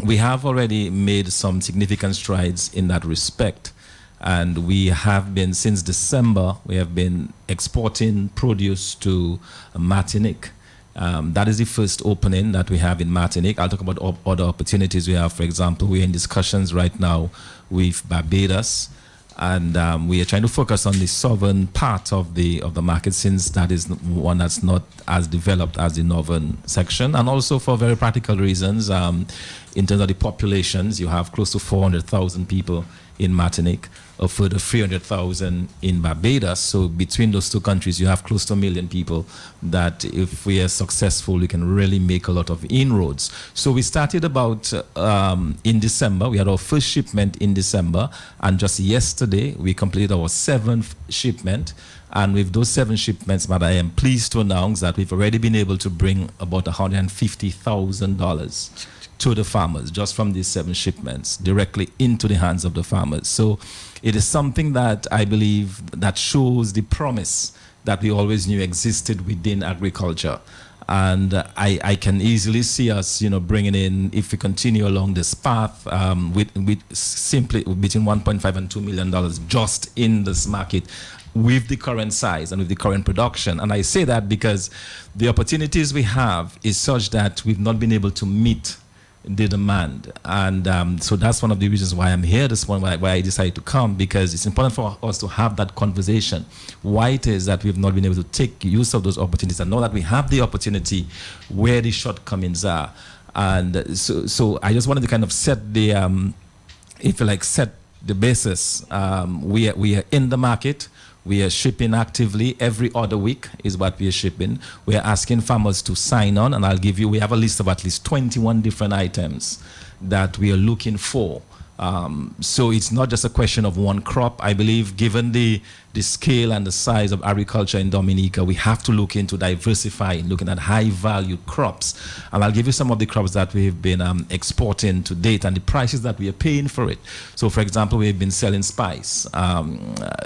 We have already made some significant strides in that respect. And we have been, since December, we have been exporting produce to Martinique. That is the first opening that we have in Martinique. I'll talk about other opportunities we have. For example, we're in discussions right now with Barbados, and we are trying to focus on the southern part of the market, since that is one that's not as developed as the northern section, and also for very practical reasons. In terms of the populations, you have close to 400,000 people in Martinique, a further 300,000 in Barbados. So between those two countries, you have close to 1 million people that if we are successful, we can really make a lot of inroads. So we started about in December. We had our first shipment in December, and just yesterday, we completed our 7th shipment. And with those 7 shipments, Matt, I am pleased to announce that we've already been able to bring about $150,000 to the farmers just from these 7 shipments directly into the hands of the farmers. So it is something that I believe that shows the promise that we always knew existed within agriculture. And I can easily see us, bringing in, if we continue along this path, with simply between $1.5 and $2 million just in this market, with the current size and with the current production. And I say that because the opportunities we have is such that we've not been able to meet the demand. And so that's one of the reasons why I'm here this morning, why I decided to come, because it's important for us to have that conversation. Why it is that we've not been able to take use of those opportunities, and now that we have the opportunity, where the shortcomings are. And so I just wanted to kind of set the, if you like, set the basis. We are in the market. We are shipping actively every other week is what we are shipping. We are asking farmers to sign on, and we have a list of at least 21 different items that we are looking for. So it's not just a question of one crop. I believe given the scale and the size of agriculture in Dominica, we have to look into diversifying, looking at high value crops. And I'll give you some of the crops that we've been exporting to date and the prices that we are paying for it. So for example, we've been selling spice,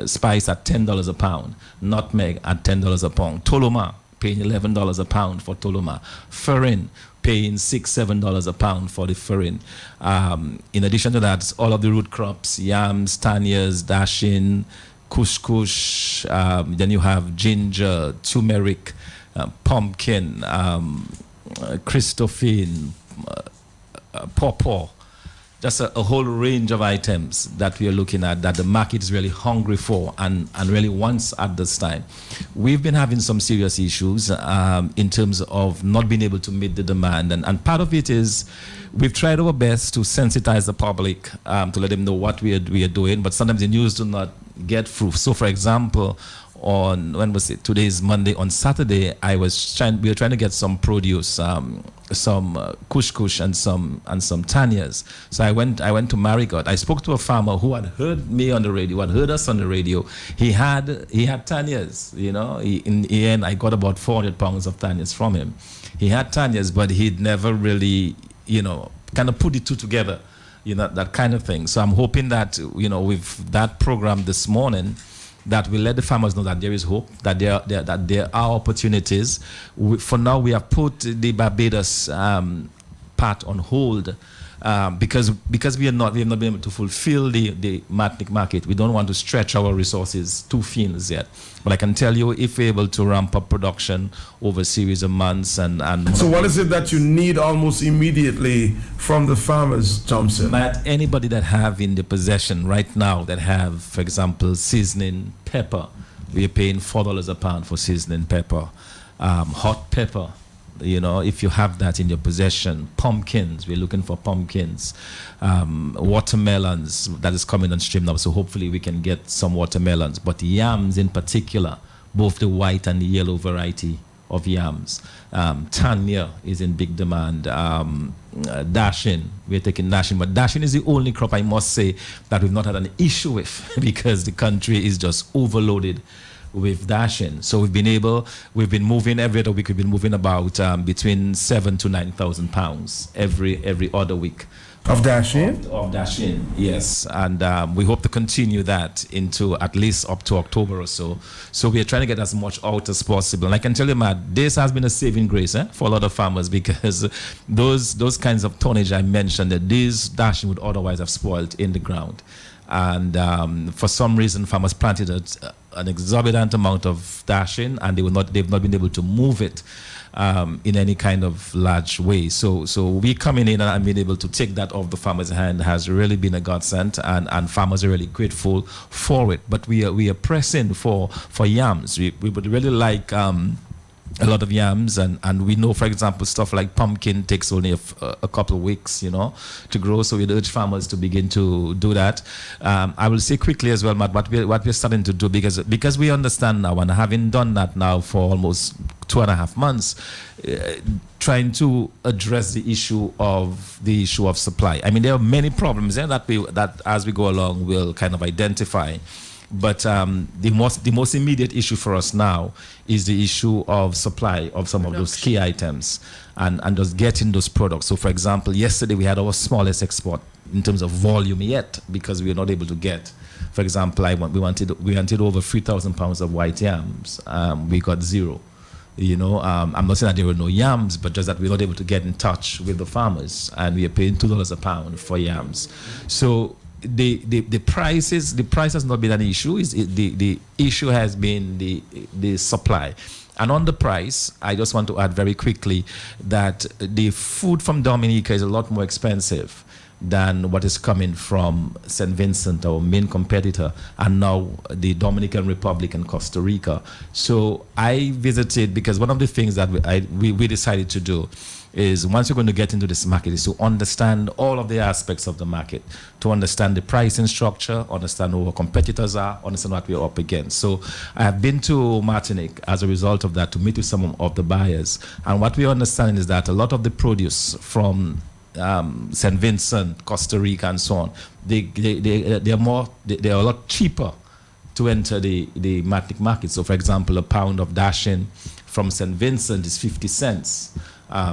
spice at $10 a pound, nutmeg at $10 a pound, toloma paying $11 a pound for toloma, furin paying $6-7 a pound for the furin. In addition to that, all of the root crops, yams, tanias, dashin, couscous, then you have ginger, turmeric, pumpkin, Christophine, pawpaw. Just a whole range of items that we are looking at that the market is really hungry for and really wants at this time. We've been having some serious issues in terms of not being able to meet the demand. And part of it is we've tried our best to sensitize the public to let them know what we are doing, but sometimes the news do not get through. So for example, when was it? Today is Monday. On Saturday, we were trying to get some produce, some couscous and some tanias. So I went to Marigot. I spoke to a farmer who had heard me on the radio, had heard us on the radio. He had tanias. In the end, I got about 400 pounds of tanias from him. He had tanias, but he'd never really, kind of put the two together, that kind of thing. So I'm hoping that, with that program this morning, that will let the farmers know that there is hope, that there are opportunities. For now, we have put the Barbados part on hold because we have not been able to fulfill the market. We don't want to stretch our resources too thin yet. But I can tell you, if we're able to ramp up production over a series of months and so what is it that you need almost immediately from the farmers, Thompson? But anybody that have in the possession right now that have, for example, seasoning pepper, we are paying $4 a pound for seasoning pepper. Hot pepper, if you have that in your possession. Pumpkins, we're looking for pumpkins. Watermelons, that is coming on stream now, so hopefully we can get some watermelons. But yams in particular, both the white and the yellow variety of yams. Tanya is in big demand. Dashin, we're taking dashin, but dashin is the only crop, I must say, that we've not had an issue with because the country is just overloaded with dashin. So we've been moving every other week. We've been moving about between 7,000 to 9,000 pounds every other week. Of dashin? Of dashin, yes. And we hope to continue that into at least up to October or so. So we are trying to get as much out as possible. And I can tell you, Matt, this has been a saving grace for a lot of farmers, because those kinds of tonnage I mentioned, that these dashin would otherwise have spoiled in the ground. And for some reason, farmers planted an exorbitant amount of dashin, and they've not been able to move it in any kind of large way. So we coming in and being able to take that off the farmer's hand has really been a godsend, and farmers are really grateful for it. But we are pressing for yams. We would really like a lot of yams, and we know, for example, stuff like pumpkin takes only a couple of weeks, to grow. So we'd urge farmers to begin to do that. I will say quickly as well, Matt, what we're starting to do, because we understand now, and having done that now for almost 2.5 months, trying to address the issue of supply. I mean, there are many problems that as we go along we'll kind of identify. But the most immediate issue for us now is the issue of supply of some of those key items and just getting those products. So, for example, yesterday we had our smallest export in terms of volume yet, because we were not able to get. For example, we wanted over 3,000 pounds of white yams. We got 0. I'm not saying that there were no yams, but just that we're not able to get in touch with the farmers, and we are paying $2 a pound for yams. So the price has not been an issue. The issue has been the supply. And on the price, I just want to add very quickly that the food from Dominica is a lot more expensive than what is coming from St. Vincent, our main competitor, and now the Dominican Republic and Costa Rica. So I visited, because one of the things that we decided to do is, once you're going to get into this market, is to understand all of the aspects of the market, to understand the pricing structure, understand who our competitors are, understand what we're up against. So I have been to Martinique as a result of that to meet with some of the buyers. And what we understand is that a lot of the produce from St. Vincent, Costa Rica, and so on, they're a lot cheaper to enter the Martinique market. So, for example, a pound of dashing from St. Vincent is 50 cents.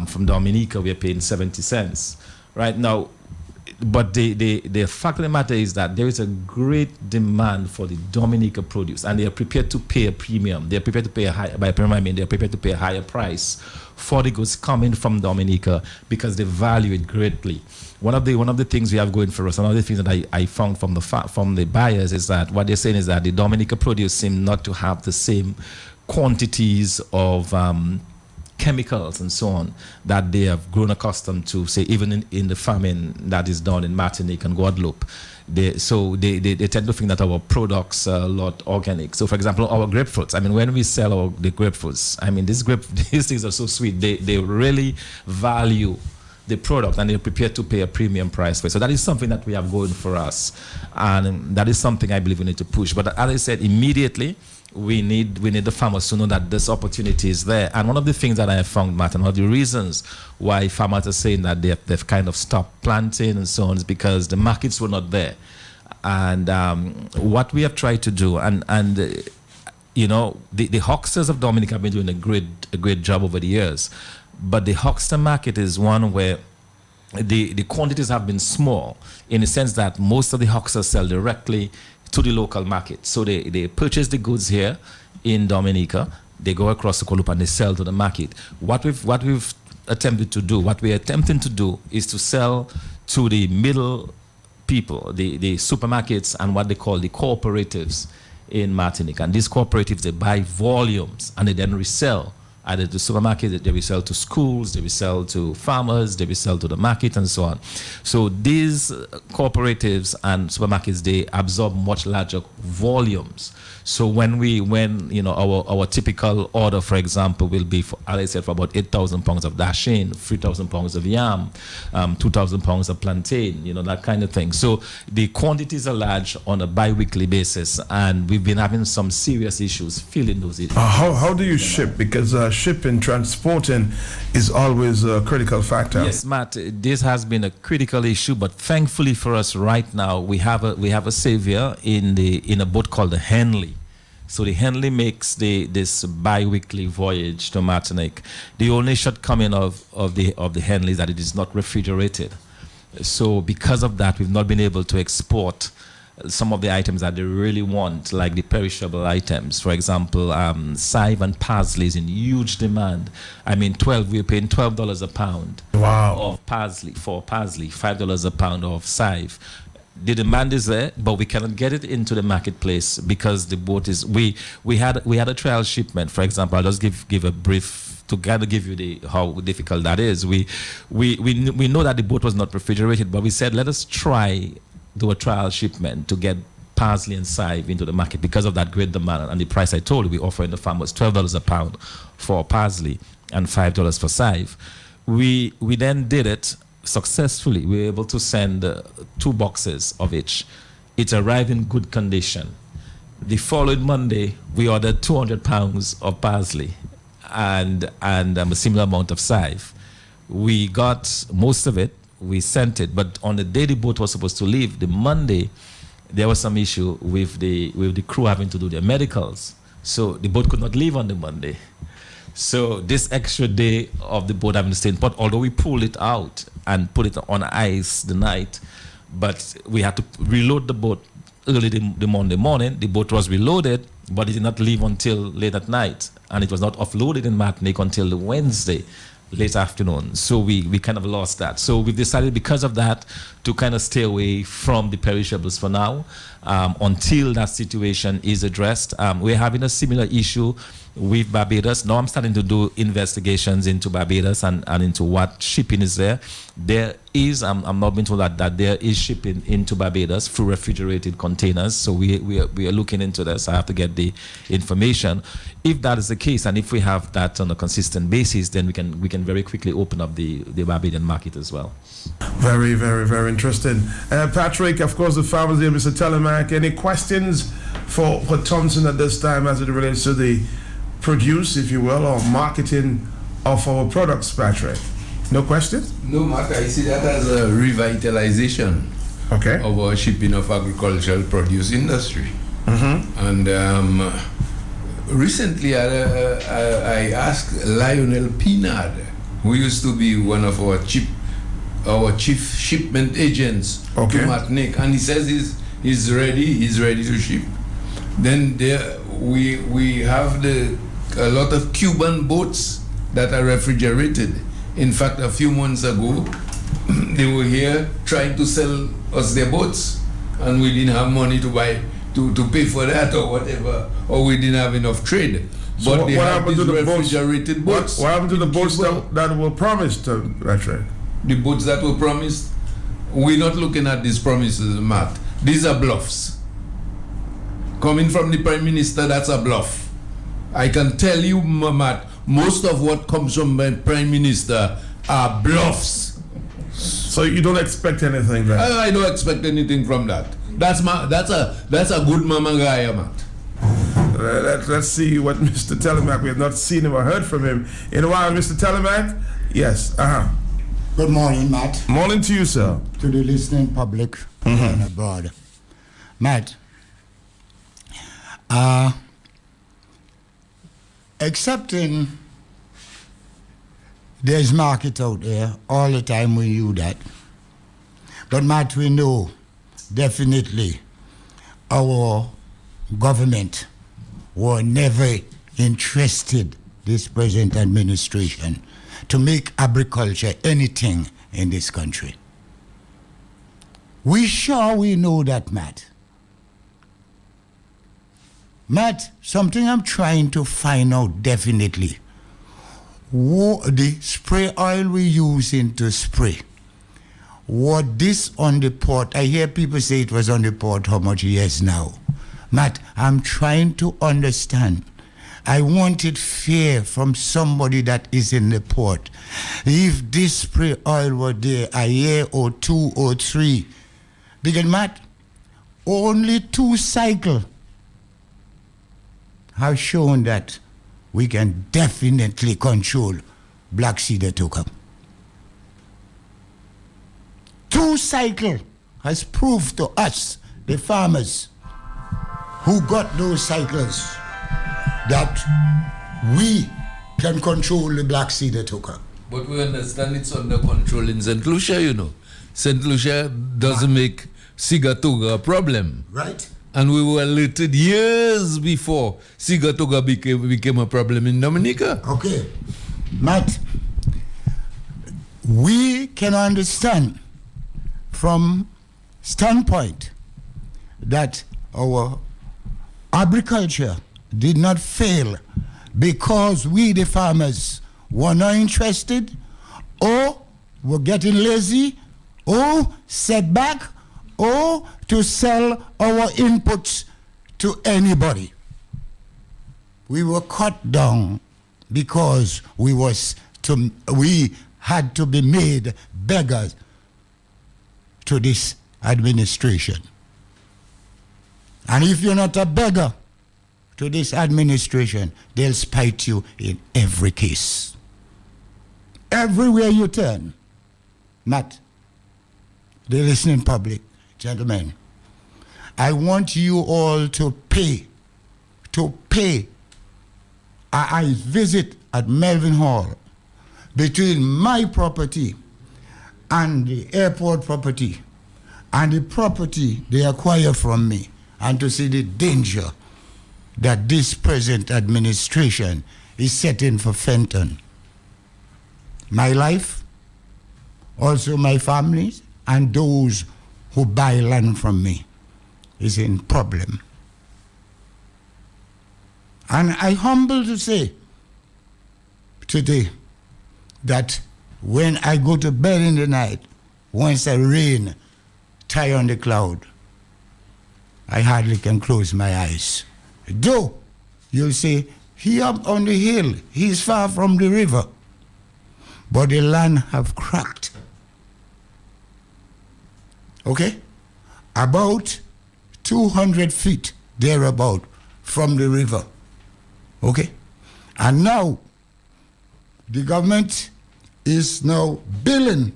From Dominica, we are paying 70 cents right now. But the fact of the matter is that there is a great demand for the Dominica produce, and they are prepared to pay a premium. They are prepared to pay by premium, I mean they are prepared to pay a higher price for the goods coming from Dominica because they value it greatly. One of the things we have going for us, one of the things that I found from the buyers, is that what they're saying is that the Dominica produce seem not to have the same quantities of chemicals and so on that they have grown accustomed to, say, even in the farming that is done in Martinique and Guadeloupe. They tend to think that our products are a lot organic. So, for example, our grapefruits, I mean, when we sell the grapefruits, I mean, these things are so sweet. They really value the product, and they're prepared to pay a premium price for it. So that is something that we have going for us, and that is something I believe we need to push. But as I said, immediately, we need the farmers to know that this opportunity is there. And one of the things that I have found, Martin, one of the reasons why farmers are saying that they've kind of stopped planting and so on is because the markets were not there. And what we have tried to do, and you know, the hucksters of Dominica have been doing a great job over the years. But the huckster market is one where the quantities have been small, in the sense that most of the hucksters sell directly to the local market. So they purchase the goods here in Dominica, they go across the Guadeloupe and they sell to the market. What we're attempting to do is to sell to the middle people, the supermarkets and what they call the cooperatives in Martinique. And these cooperatives, they buy volumes and they then resell either to supermarket, they will sell to schools, they will sell to farmers, they will sell to the market, and so on. So these cooperatives and supermarkets, they absorb much larger volumes. So when you know, our typical order, for example, will be, for, as I said, for about 8,000 pounds of dasheen, 3,000 pounds of yam, 2,000 pounds of plantain, you know, that kind of thing. So the quantities are large on a bi-weekly basis, and we've been having some serious issues filling those issues. How do you ship? Because shipping, transporting is always a critical factor. Yes, Matt, this has been a critical issue, but thankfully for us right now, we have a savior in a boat called the Henley. So the Henley makes this bi-weekly voyage to Martinique. The only shortcoming of the Henley is that it is not refrigerated. So because of that, we've not been able to export some of the items that they really want, like the perishable items. For example, chive and parsley is in huge demand. I mean, we're paying $12 a pound of parsley, for parsley, $5 a pound of chive. The demand is there, but we cannot get it into the marketplace because the boat is. We had a trial shipment, for example. I'll just give a brief to kind of give you how difficult that is. We know that the boat was not refrigerated, but we said let us try do a trial shipment to get parsley and chive into the market because of that great demand and the price I told you we offer in the farm was $12 a pound for parsley and $5 for chive. We then did it successfully. We were able to send 2 boxes of each. It arrived in good condition. The following Monday, we ordered 200 pounds of parsley and a similar amount of chive. We got most of it. We sent it, but on the day the boat was supposed to leave, the Monday, there was some issue with the crew having to do their medicals. So the boat could not leave on the Monday. So this extra day of the boat having to stay in port, although we pulled it out and put it on ice the night, but we had to reload the boat early the Monday morning. The boat was reloaded, but it did not leave until late at night, and it was not offloaded in Martinique until the Wednesday late afternoon. So we kind of lost that. So we've decided because of that to kind of stay away from the perishables for now until that situation is addressed. We're having a similar issue with Barbados. Now I'm starting to do investigations into Barbados and into what shipping is there. There is, I'm not being told that there is shipping into Barbados through refrigerated containers. So we are looking into this. I have to get the information. If that is the case, and if we have that on a consistent basis, then we can very quickly open up the Barbadian market as well. Very, very, very interesting. Patrick, of course, the farmers here, Mr. Telemac. Any questions for Thompson at this time as it relates to the produce, if you will, or marketing of our products, Patrick? No questions? No, Mark, I see that as a revitalization of our shipping of agricultural produce industry. And recently I asked Lionel Pinard, who used to be one of our chief shipment agents to Martinique, and he says he's ready to ship. Then we have a lot of Cuban boats that are refrigerated. In fact, a few months ago, they were here trying to sell us their boats, and we didn't have money to buy to pay for that or whatever, or we didn't have enough trade. So but they what have happened to the refrigerated boats? What happened to the boats that were promised, Patrick? The boats that were promised, we're not looking at these promises, Matt. These are bluffs. Coming from the Prime Minister, that's a bluff. I can tell you, Matt, most of what comes from the Prime Minister are bluffs. So you don't expect anything, right? I don't expect anything from that. That's a good mama guy, Matt. Let's see what Mr. Telemac. We have not seen him or heard from him in a while. Mr. Telemac? Yes. Good morning, Matt. Morning to you, sir. To the listening public and abroad. Matt, accepting there's market out there, all the time we knew that. But Matt, we know definitely our government were never interested, this present administration, to make agriculture anything in this country. We know that, Matt. Matt, something I'm trying to find out definitely. The spray oil we using to spray, was this on the port? I hear people say it was on the port, how much years now? Matt, I'm trying to understand. I want it fair from somebody that is in the port. If this spray oil were there a year or 2 or 3, because Matt, only 2 cycles have shown that we can definitely control black cedar tucker. 2 cycles has proved to us, the farmers who got those cycles, that we can control the black cedar tucker. But we understand it's under control in St. Lucia, you know. St. Lucia doesn't make Sigatoga a problem. Right. And we were alerted years before Sigatoga became a problem in Dominica. Okay. Matt, we can understand from standpoint that our agriculture did not fail because we, the farmers, were not interested, or were getting lazy, or set back, or to sell our inputs to anybody. We were cut down because we had to be made beggars to this administration. And if you're not a beggar to this administration, they'll spite you in every case. Everywhere you turn. Matt, the listening public, gentlemen, I want you all to pay. I visit at Melvin Hall between my property and the airport property and the property they acquire from me, and to see the danger that this present administration is setting for Fenton. My life, also my family, and those who buy land from me is in problem. And I humble to say today that when I go to bed in the night, once the rain tie on the cloud, I hardly can close my eyes. Though you'll say, he up on the hill, he's far from the river, but the land have cracked. Okay? About 200 feet thereabout from the river. Okay? And now, the government is now billing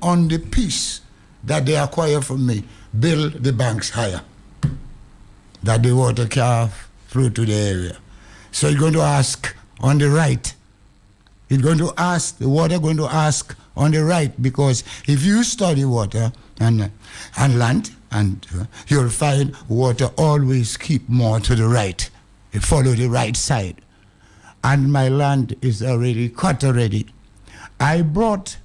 on the piece that they acquire from me, build the banks higher, that the water can flow to the area. So you're going to ask on the right. It's going to ask, the water going to ask on the right, because if you study water and land, and you'll find water always keep more to the right. It follow the right side. And my land is already cut already. I brought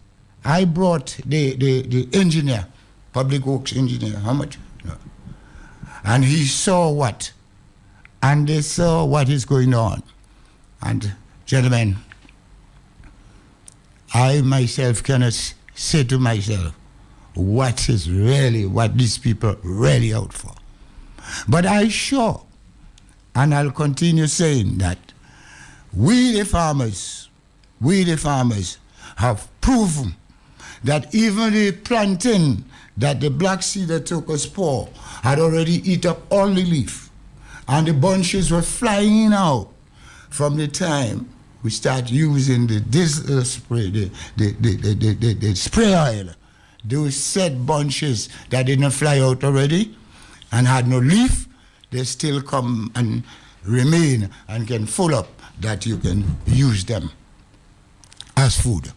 the engineer, public works engineer, how much? No. And he saw what? And they saw what is going on. And gentlemen, I myself cannot say to myself what these people really out for. But I sure, and I'll continue saying that we the farmers have proven that even the plantain that the black cedar took us pour had already eat up all the leaf, and the bunches were flying out from the time we start using the spray oil. Those said bunches that didn't fly out already and had no leaf, they still come and remain and can full up, that you can use them as food.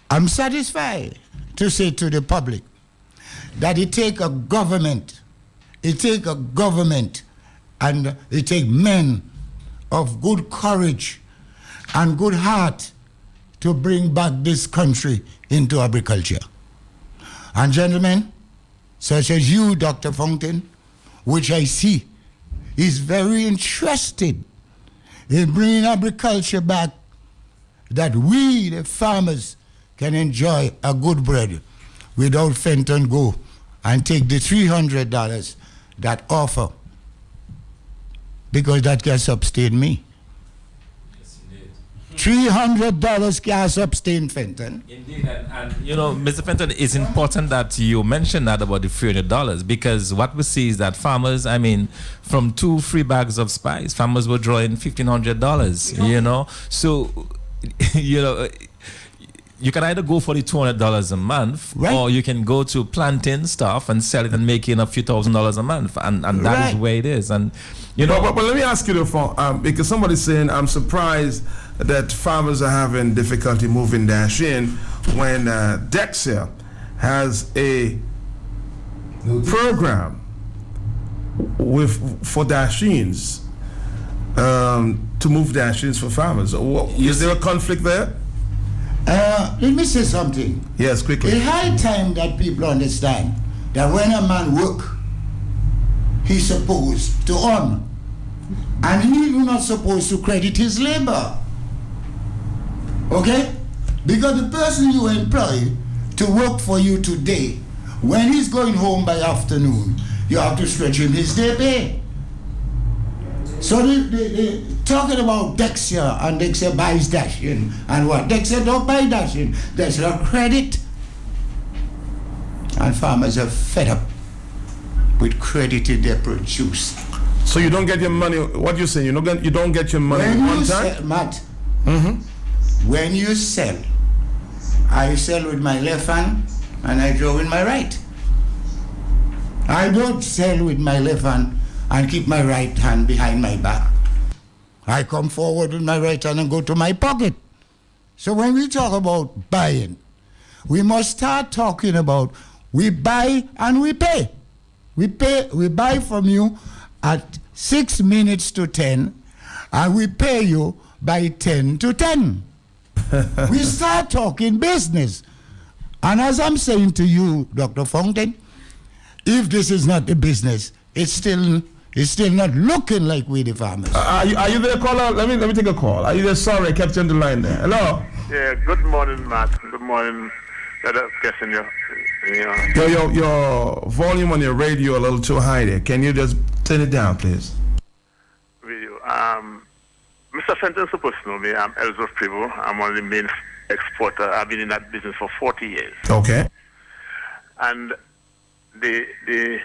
I'm satisfied to say to the public that it take a government and it take men of good courage and good heart to bring back this country into agriculture. And gentlemen, such as you, Dr. Fountain, which I see is very interested in bringing agriculture back, that we, the farmers, can enjoy a good bread without Fenton go and take the $300 that offer, because that can sustain me. Yes, indeed. $300 can sustain Fenton. Indeed, and Mr. Fenton, it's important that you mention that about the $300, because what we see is that farmers, from 2 free bags of spice, farmers were drawing $1,500, so, you can either go for the $200 a month, right, or you can go to plantain stuff and sell it and make in a few $1,000s a month, and that right is where it is. And but let me ask you because somebody's saying, I'm surprised that farmers are having difficulty moving Dashin when Dexia has a program for Dashins to move Dashins for farmers. Is there a conflict there? Let me say something. Yes, quickly. It's high time that people understand that when a man work, he's supposed to earn, and he's not supposed to credit his labor. Okay? Because the person you employ to work for you today, when he's going home by afternoon, you have to stretch him his day pay. So they talking about Dexia, and Dexia buys Dashin, and what? Dexia don't buy Dashin. Dexia credit. And farmers are fed up with crediting their produce. So you don't get your money, what you saying? You don't get your money one time? Matt, when you sell, I sell with my left hand and I draw with my right. I don't sell with my left hand and keep my right hand behind my back. I come forward with my right hand and go to my pocket. So when we talk about buying, we must start talking about we buy and we pay. We buy from you at 6 minutes to 10, and we pay you by 10 to 10. We start talking business. And as I'm saying to you, Dr. Fountain, if this is not the business, it's still It's still not looking like we the farmers. Are you there, caller? Let me take a call. Are you there? Sorry, I kept you on the line there. Hello? Yeah, good morning, Matt. Good morning. Guessing your volume on your radio a little too high there. Can you just turn it down, please? Radio. Mr. Fenton's supposed to know me. I'm Ellsworth Privo. I'm one of the main exporter. I've been in that business for 40 years. Okay. And the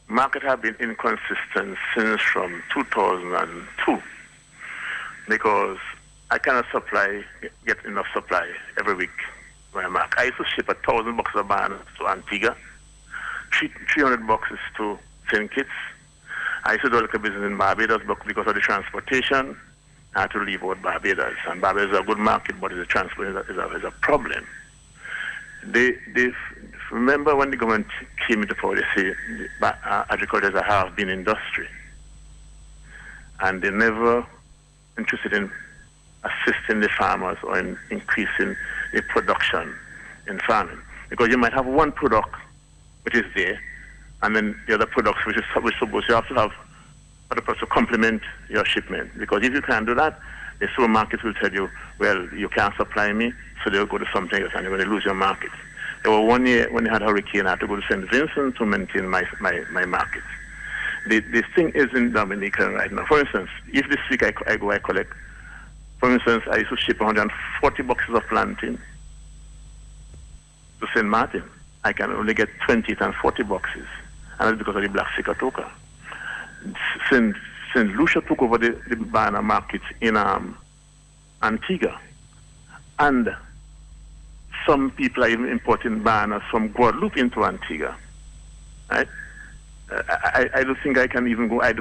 market have been inconsistent since from 2002 because I cannot get enough supply every week. I used to ship 1,000 boxes of bananas to Antigua, 300 boxes to St. Kitts. I used to do a little business in Barbados, but because of the transportation, I had to leave out Barbados. And Barbados is a good market, but the transport is a problem. Remember when the government came into power, they say agriculture is a half-been industry. And they never interested in assisting the farmers or in increasing the production in farming. Because you might have one product which is there, and then the other products which suppose you have to have other products to complement your shipment. Because if you can't do that, the supermarkets will tell you, well, you can't supply me, so they'll go to something else and you're going to lose your market. There was 1 year when they had a hurricane, I had to go to St. Vincent to maintain my market. This thing is in Dominica right now. For instance, if this week I collect, for instance, I used to ship 140 boxes of plantain to St. Martin. I can only get 20 and 40 boxes, and that's because of the black Sikatoka. St. Lucia took over the banana markets in Antigua, and some people are even importing bananas from Guadeloupe into Antigua. Right? I don't think I can even go. As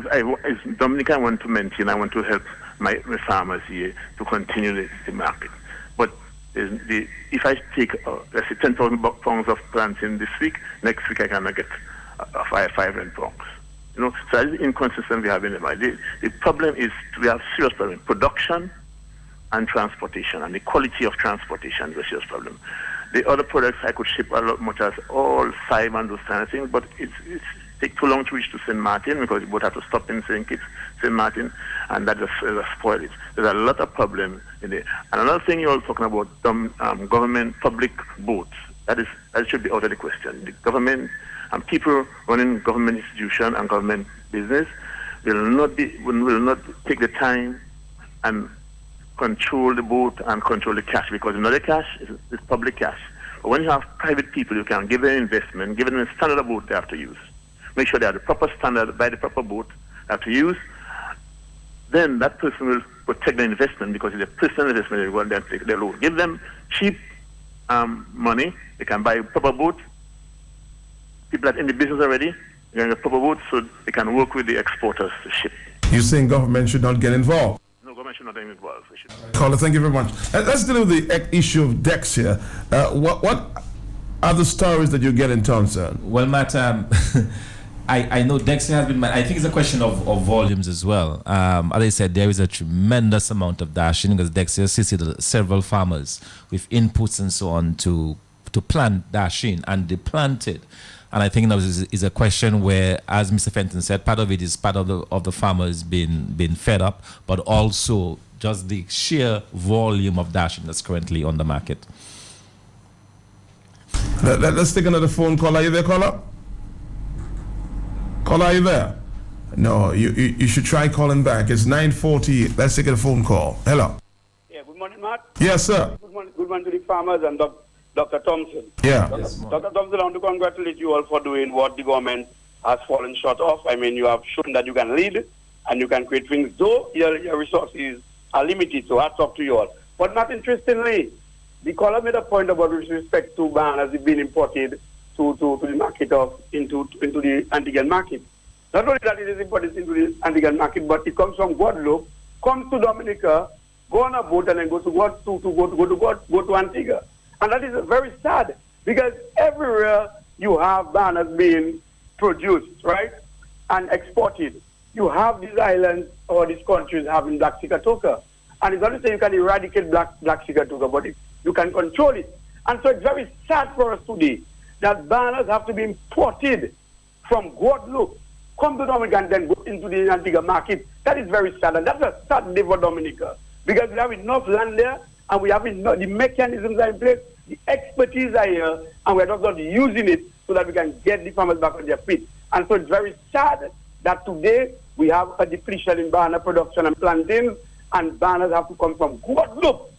Dominica, I want to maintain. I want to help my farmers here to continue the market. But if I take, let's say, 10,000 pounds of plantain this week, next week I cannot get 500 pounds. You know, so that is inconsistent we have in the market. The problem is we have serious problem. Production and transportation, and the quality of transportation is a serious problem. The other products I could ship a lot much as all 5 and those kind of things, but it's take too long to reach to St. Martin because you both have to stop in St. Kitts, St. Martin, and that just spoil it. There's a lot of problem in there. And another thing you're talking about, government public boats. That should be out of the question. The government and people running government institution and government business will not take the time and control the boat and control the cash, because another cash is public cash. But when you have private people, you can give them investment, give them a standard of boat they have to use. Make sure they have the proper standard, buy the proper boat they have to use. Then that person will protect the investment, because it's a personal investment. They go and take their loan. Give them cheap money. They can buy a proper boat. People that are in the business already, they can get a proper boat so they can work with the exporters to ship. You're saying government should not get involved? No, government should not get involved. Caller, thank you very much. Let's deal with the issue of Dex here. What are the stories that you get in town, sir? Well, Matt, I know Dexter has been. I think it's a question of volumes as well. As I said, there is a tremendous amount of dashing because Dexter assisted several farmers with inputs and so on to plant dashing, and they planted. And I think that is a question where, as Mr. Fenton said, part of it is part of the farmers being fed up, but also just the sheer volume of dashing that's currently on the market. Let's take another phone call. Are you there, caller? Caller, are you there? No, you should try calling back. It's 9:40. Let's take a phone call. Hello. Yeah, good morning, Matt. Yes, sir. Good morning to the farmers and Dr. Thompson. Yeah. Dr. Thompson, I want to congratulate you all for doing what the government has fallen short of. I mean, you have shown that you can lead and you can create things, though your resources are limited, so hats off to you all. But not interestingly, the caller made a point about with respect to bananas being imported to the market into the Antiguan market. Not only that it is imported into the Antiguan market, but it comes from Guadeloupe, comes to Dominica, go on a boat and then go to Antigua. And that is very sad, because everywhere you have bananas being produced, right, and exported, you have these islands or these countries having black Sikatoka. And it's not to say you can eradicate black Sikatoka, but you can control it. And so it's very sad for us today that bananas have to be imported from Guadeloupe come to Dominica and then go into the Antigua market. That is very sad, and that's a sad day for Dominica because we have enough land there and we have enough, the mechanisms are in place, the expertise are here, and we're just not using it so that we can get the farmers back on their feet. And so it's very sad that today we have a depletion in banana production and plantains, and bananas have to come from Guadeloupe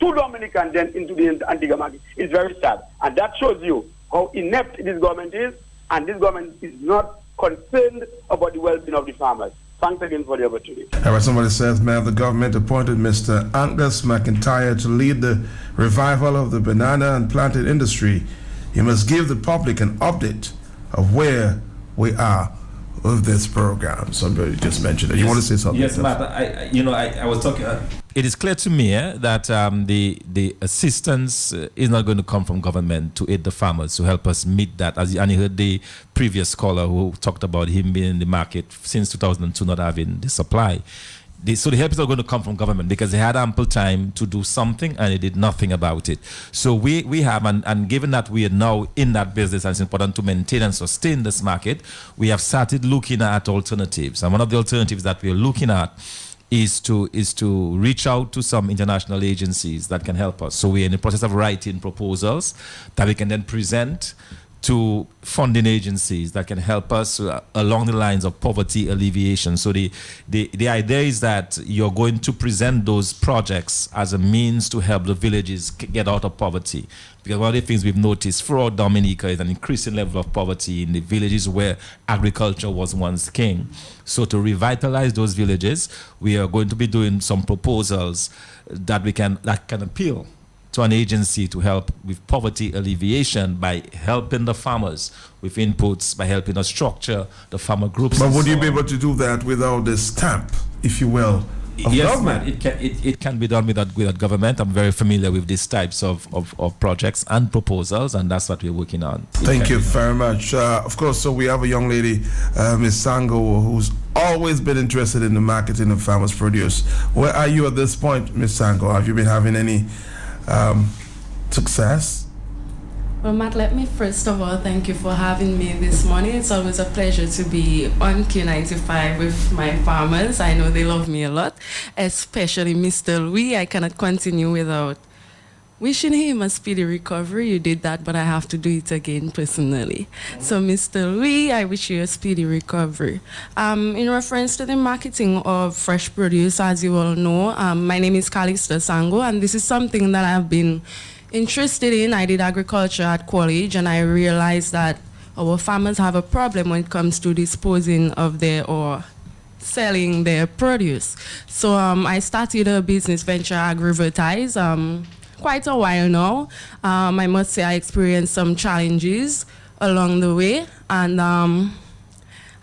to Dominica and then into the Antigua market. It's very sad. And that shows you how inept this government is, and this government is not concerned about the well-being of the farmers. Thanks again for the opportunity. All right, somebody says, man, the government appointed Mr. Angus McIntyre to lead the revival of the banana and plantain industry. He must give the public an update of where we are with this program. Somebody just mentioned it. You want to say something? Yes, Matt. I was talking. It is clear to me that the assistance is not going to come from government to aid the farmers to help us meet that. And you heard the previous caller who talked about him being in the market since 2002 not having the supply. So the help is not going to come from government because they had ample time to do something and they did nothing about it. So we have, and given that we are now in that business and it's important to maintain and sustain this market, we have started looking at alternatives. And one of the alternatives that we are looking at is to reach out to some international agencies that can help us. So we are in the process of writing proposals that we can then present to funding agencies that can help us along the lines of poverty alleviation. So the idea is that you're going to present those projects as a means to help the villages get out of poverty. Because one of the things we've noticed throughout Dominica is an increasing level of poverty in the villages where agriculture was once king. So to revitalize those villages, we are going to be doing some proposals that can appeal to an agency to help with poverty alleviation by helping the farmers with inputs, by helping us structure the farmer groups. But would you be able to do that without the stamp, if you will, of yes, government? It can be done without government. I'm very familiar with these types of projects and proposals, and that's what we're working on. Thank you very much. Of course, so we have a young lady, Ms. Sango, who's always been interested in the marketing of farmers' produce. Where are you at this point, Ms. Sango? Have you been having any success? Well, Matt, let me first of all thank you for having me this morning. It's always a pleasure to be on Q95 with my farmers. I know they love me a lot, especially Mr. Louis. I cannot continue without wishing him a speedy recovery. You did that, but I have to do it again personally. So, Mr. Louis, I wish you a speedy recovery. In reference to the marketing of fresh produce, as you all know, my name is Calista Sango, and this is something that I've been interested in. I did agriculture at college, and I realized that our farmers have a problem when it comes to disposing of their or selling their produce. So I started a business venture, Agrivertise, quite a while now. I must say I experienced some challenges along the way, and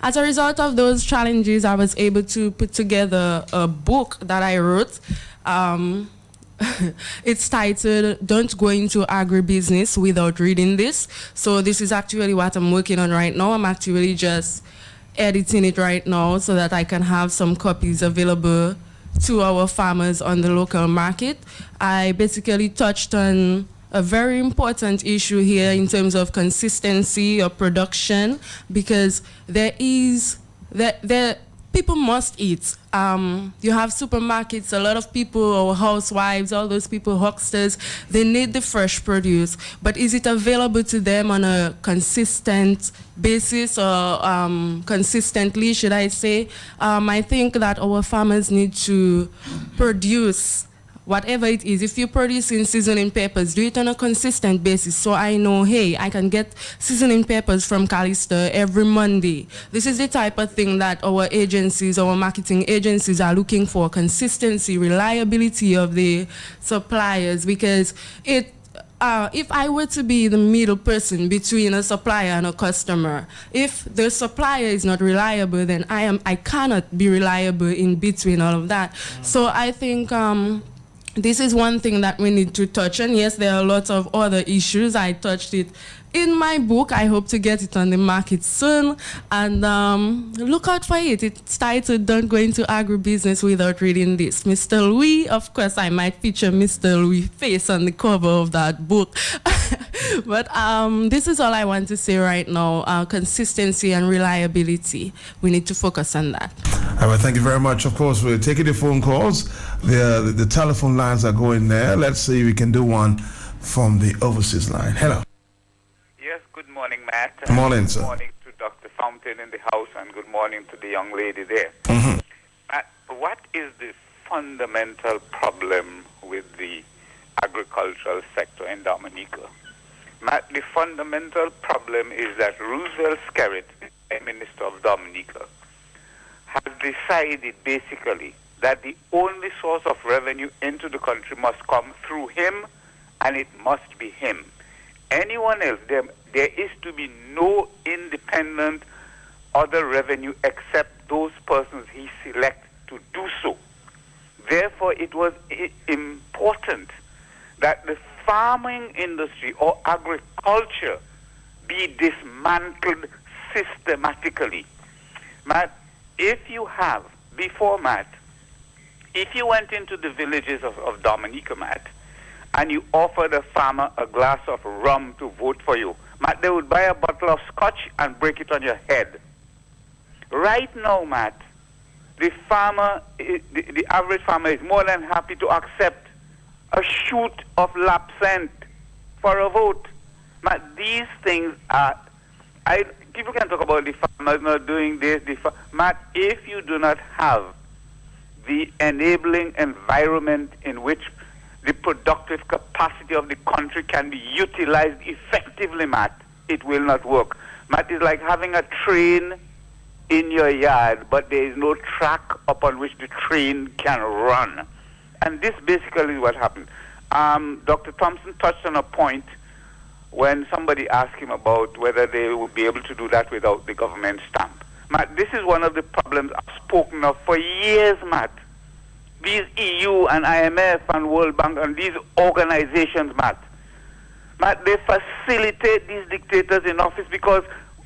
as a result of those challenges, I was able to put together a book that I wrote. It's titled Don't Go Into Agribusiness Without Reading This. So this is actually what I'm working on right now. I'm actually just editing it right now so that I can have some copies available to our farmers on the local market. I basically touched on a very important issue here in terms of consistency of production, because people must eat. You have supermarkets, a lot of people, or housewives, all those people, hucksters, they need the fresh produce. But is it available to them on a consistent basis, or consistently, should I say? I think that our farmers need to produce whatever it is. If you're producing seasoning peppers, do it on a consistent basis. So I know, hey, I can get seasoning peppers from Calista every Monday. This is the type of thing that our agencies, our marketing agencies are looking for: consistency, reliability of the suppliers. Because if I were to be the middle person between a supplier and a customer, if the supplier is not reliable, then I cannot be reliable in between all of that. So I think this is one thing that we need to touch on. Yes, there are lots of other issues. I touched it in my book. I hope to get it on the market soon. And look out for it. It's titled Don't Go Into Agribusiness Without Reading This. Mr. Louis, of course, I might feature Mr. Louis' face on the cover of that book. But this is all I want to say right now. Consistency and reliability. We need to focus on that. All right, thank you very much. Of course, we're taking the phone calls. The telephone lines are going there. Let's see if we can do one from the overseas line. Hello. Yes, good morning, Matt. Good morning, sir. Good morning to Dr. Fountain in the house, and good morning to the young lady there. Mm-hmm. Matt, what is the fundamental problem with the agricultural sector in Dominica? Matt, the fundamental problem is that Roosevelt Skerritt, the Prime Minister of Dominica, has decided basically that the only source of revenue into the country must come through him, and it must be him. Anyone else, there is to be no independent other revenue except those persons he selects to do so. Therefore, it was important that the farming industry or agriculture be dismantled systematically. Matt, if you went into the villages of Dominica, Matt, and you offered a farmer a glass of rum to vote for you, Matt, they would buy a bottle of scotch and break it on your head. Right now, Matt, the average farmer is more than happy to accept a shoot of lapscent for a vote. Matt, these things are... people can talk about the farmers not doing this. Matt, if you do not have the enabling environment in which the productive capacity of the country can be utilized effectively, Matt, it will not work. Matt, it's like having a train in your yard, but there is no track upon which the train can run. And this basically is what happened. Dr. Thompson touched on a point when somebody asked him about whether they would be able to do that without the government stamp. Matt, this is one of the problems I've spoken of for years, Matt. These EU and IMF and World Bank and these organizations, Matt, they facilitate these dictators in office because,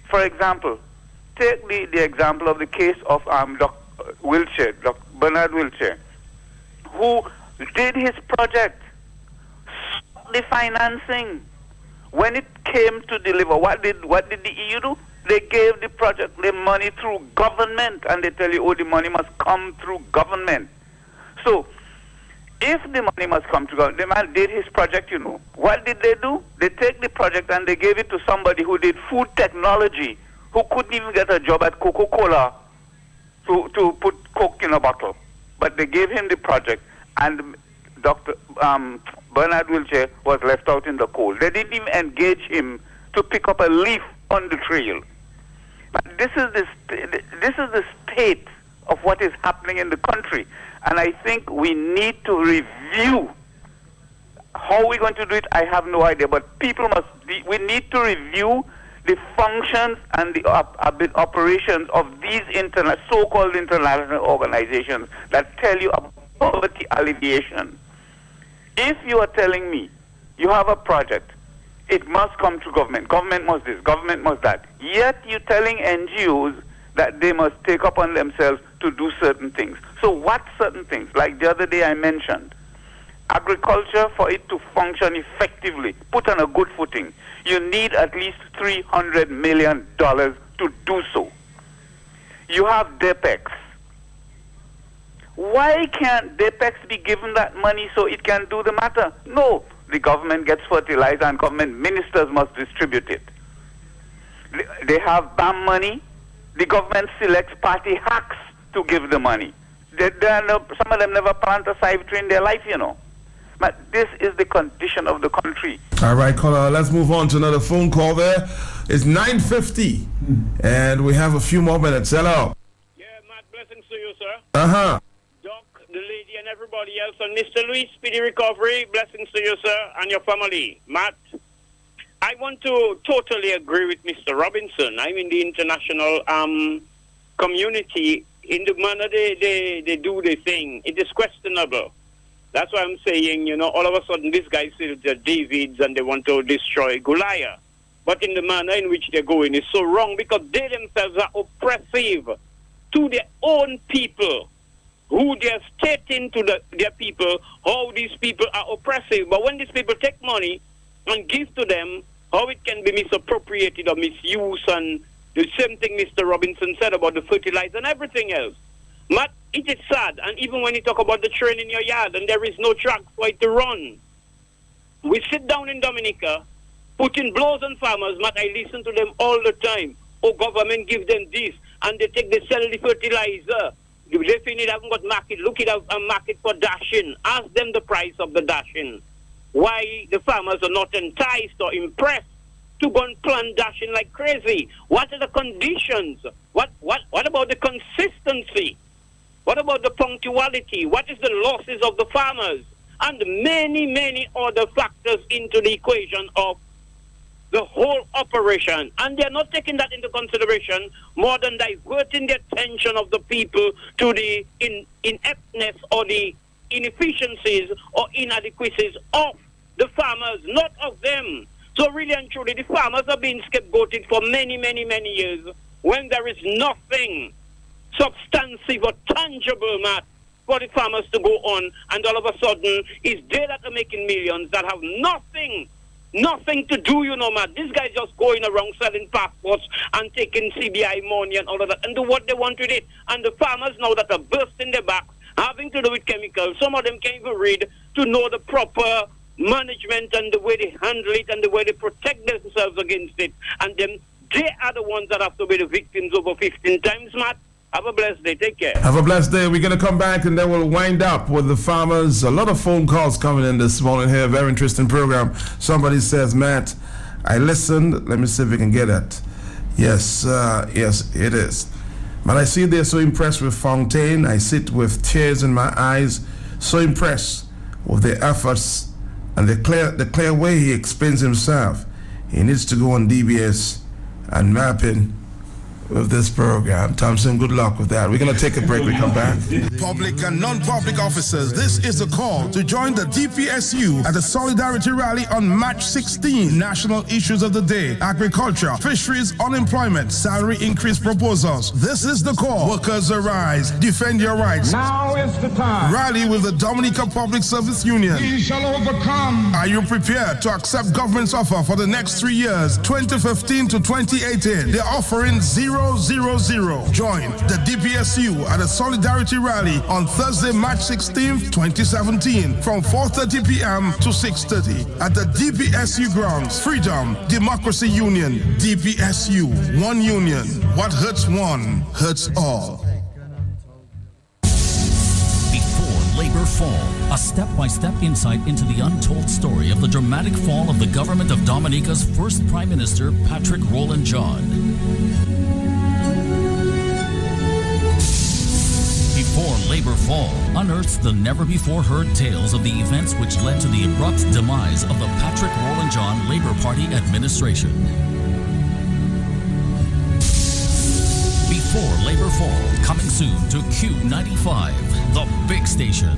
for example, take the example of the case of Dr. Bernard Wiltshire, who did his project, the financing. When it came to deliver, what did the EU do? They gave the project the money through government, and they tell you, oh, the money must come through government. So, if the money must come to government, the man did his project, you know. What did they do? They take the project and they gave it to somebody who did food technology, who couldn't even get a job at Coca-Cola to put Coke in a bottle. But they gave him the project, and Dr. Bernard Wiltshire was left out in the cold. They didn't even engage him to pick up a leaf on the trail. But this is the state of what is happening in the country. And I think we need to review how we're going to do it. I have no idea, but we need to review the functions and the operations of these so-called international organizations that tell you about poverty alleviation. If you are telling me you have a project, it must come to government. Government must this, government must that. Yet you're telling NGOs that they must take upon themselves to do certain things. So what certain things? Like the other day I mentioned, agriculture, for it to function effectively, put on a good footing, you need at least $300 million to do so. You have DEPEX. Why can't DEPEX be given that money so it can do the matter? No, the government gets fertilizer and government ministers must distribute it. They have BAM money. The government selects party hacks to give the money. Some of them never plant a civetry in their life, you know. But this is the condition of the country. All right, caller, let's move on to another phone call there. It's 9:50, and we have a few more minutes. Hello. Yeah, Matt, blessings to you, sir. Uh-huh. Doc, the lady, and everybody else. And Mr. Louis, speedy recovery. Blessings to you, sir, and your family. Matt, I want to totally agree with Mr. Robinson. I'm in the international community. In the manner they do the thing, it is questionable. That's why I'm saying, all of a sudden these guys say they're Davids and they want to destroy Goliath. But in the manner in which they're going is so wrong because they themselves are oppressive to their own people, who they're stating to their people how these people are oppressive. But when these people take money and give to them, how it can be misappropriated or misused, and the same thing Mr. Robinson said about the fertilizer and everything else. Matt, it is sad, and even when you talk about the train in your yard and there is no track for it to run, we sit down in Dominica, putting blows on farmers. Matt, I listen to them all the time. Oh, government give them this, and they sell the fertilizer. They feel it haven't got market. Look it up a market for dashing. Ask them the price of the dashing. Why the farmers are not enticed or impressed to go and plant dashing like crazy? What are the conditions? What about the consistency? What about the punctuality? What is the losses of the farmers? And many, many other factors into the equation of the whole operation. And they're not taking that into consideration more than diverting the attention of the people to the ineptness or the inefficiencies or inadequacies of the farmers, not of them. So really and truly, the farmers are being scapegoated for many, many, many years when there is nothing substantive or tangible, Matt, for the farmers to go on, and all of a sudden it's they that are making millions that have nothing to do, Matt. These guys just going around selling passports and taking CBI money and all of that and do what they want with it. And the farmers now that are bursting their backs, having to do with chemicals, some of them can't even read to know the proper management and the way they handle it and the way they protect themselves against it. And then they are the ones that have to be the victims over 15 times, Matt. Have a blessed day. Take care. Have a blessed day. We're going to come back and then we'll wind up with the farmers. A lot of phone calls coming in this morning here. Very interesting program. Somebody says, Matt, I listened. Let me see if we can get it. Yes, yes, it is. But I see they're so impressed with Fontaine. I sit with tears in my eyes, so impressed with their efforts and the clear way he explains himself. He needs to go on DBS and mapping with this program. Thompson, good luck with that. We're going to take a break. We come back. Public and non-public officers, this is a call to join the DPSU at the Solidarity Rally on March 16. National issues of the day: agriculture, fisheries, unemployment, salary increase proposals. This is the call. Workers arise. Defend your rights. Now is the time. Rally with the Dominica Public Service Union. We shall overcome. Are you prepared to accept government's offer for the next 3 years, 2015 to 2018? They're offering 000. Join the DPSU at a Solidarity Rally on Thursday, March 16th, 2017 from 4:30 p.m. to 6:30 at the DPSU grounds. Freedom, Democracy Union, DPSU, one union. What hurts one, hurts all. Before Labor Fall, a step-by-step insight into the untold story of the dramatic fall of the government of Dominica's first Prime Minister, Patrick Roland John. Before Labor Fall unearths the never-before-heard tales of the events which led to the abrupt demise of the Patrick Roland John Labor Party administration. Before Labor Fall, coming soon to Q95, the big station.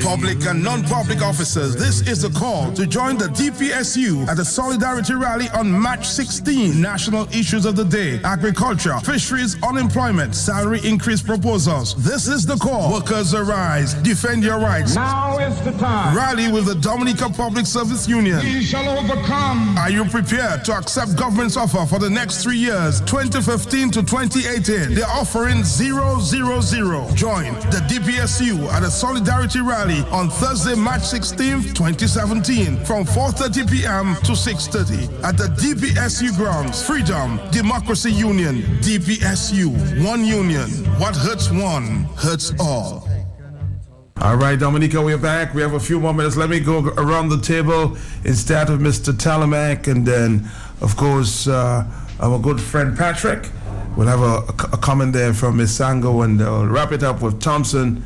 Public and non-public officers, this is a call to join the DPSU at the Solidarity Rally on March 16. National issues of the day: agriculture, fisheries, unemployment, salary increase proposals. This is the call. Workers arise. Defend your rights. Now is the time. Rally with the Dominica Public Service Union. We shall overcome. Are you prepared to accept government's offer for the next 3 years, 2015 to 2018? They're offering 000. Join the DPSU at a Solidarity Rally on Thursday, March 16th, 2017 from 4:30 p.m. to 6:30 at the DPSU grounds. Freedom, Democracy Union, DPSU, one union. What hurts one, hurts all. All right, Dominica, we're back. We have a few more minutes. Let me go around the table instead of Mr. Talamac, and then, of course, our good friend Patrick. We'll have a comment there from Ms. Sango, and we'll wrap it up with Thompson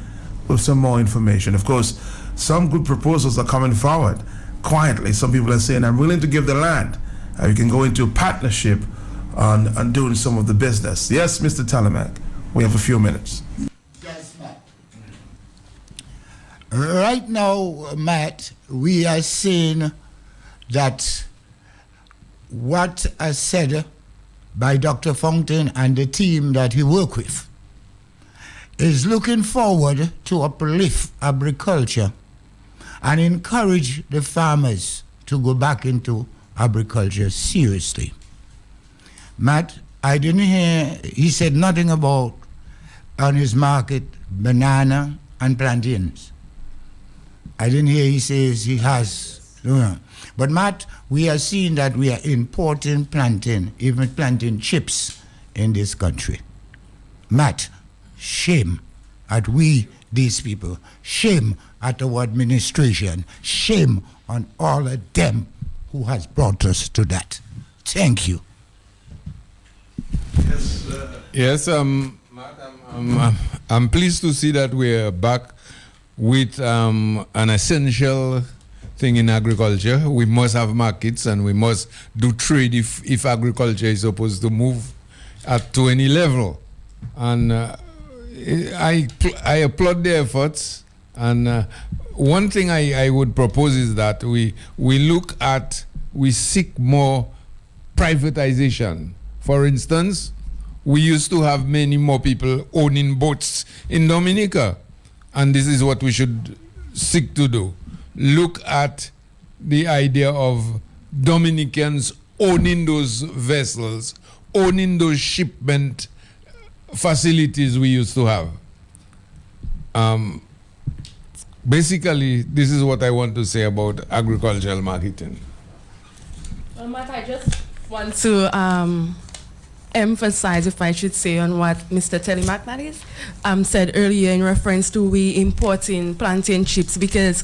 with some more information. Of course, some good proposals are coming forward quietly. Some people are saying, I'm willing to give the land. We can go into partnership on doing some of the business. Yes, Mr. Talamac. We have a few minutes. Yes, Matt. Right now, Matt, we are seeing that what is said by Dr. Fountain and the team that he work with is looking forward to uplift agriculture and encourage the farmers to go back into agriculture seriously. Matt, I didn't hear, he said nothing about on his market banana and plantains. I didn't hear he says he has. But Matt, we are seeing that we are importing plantain, even plantain chips in this country. Matt, shame at we, these people. Shame at our administration. Shame on all of them who has brought us to that. Thank you. Yes, I'm pleased to see that we're back with an essential thing in agriculture. We must have markets and we must do trade if agriculture is supposed to move to any level. And I applaud the efforts. And one thing I would propose is that we seek more privatization. For instance, we used to have many more people owning boats in Dominica. And this is what we should seek to do. Look at the idea of Dominicans owning those vessels, owning those shipment facilities we used to have. Basically, this is what I want to say about agricultural marketing. Well, Matt, I just want to emphasize, if I should say, on what Mr. Telly McNally said earlier in reference to we importing plantain chips, because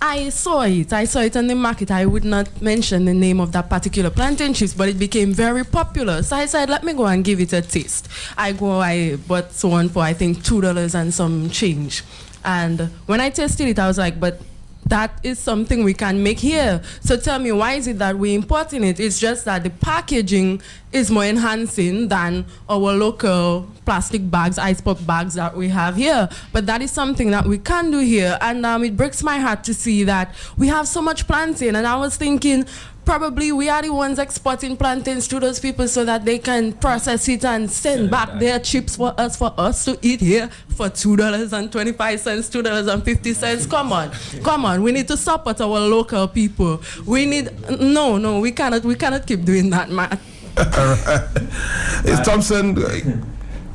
I saw it on the market. I would not mention the name of that particular plantain chips, but it became very popular. So I said, let me go and give it a taste. I bought one for, I think, $2 and some change. And when I tasted it, I was like, but that is something we can make here. So tell me, why is it that we're importing it? It's just that the packaging is more enhancing than our local plastic bags, ice pop bags that we have here. But that is something that we can do here. And it breaks my heart to see that we have so much plantain. And I was thinking, probably we are the ones exporting plantains to those people so that they can process it and send back their chips for us to eat here for $2.25, $2.50. Come on, we need to support our local people. We need we cannot keep doing that, man. Thompson.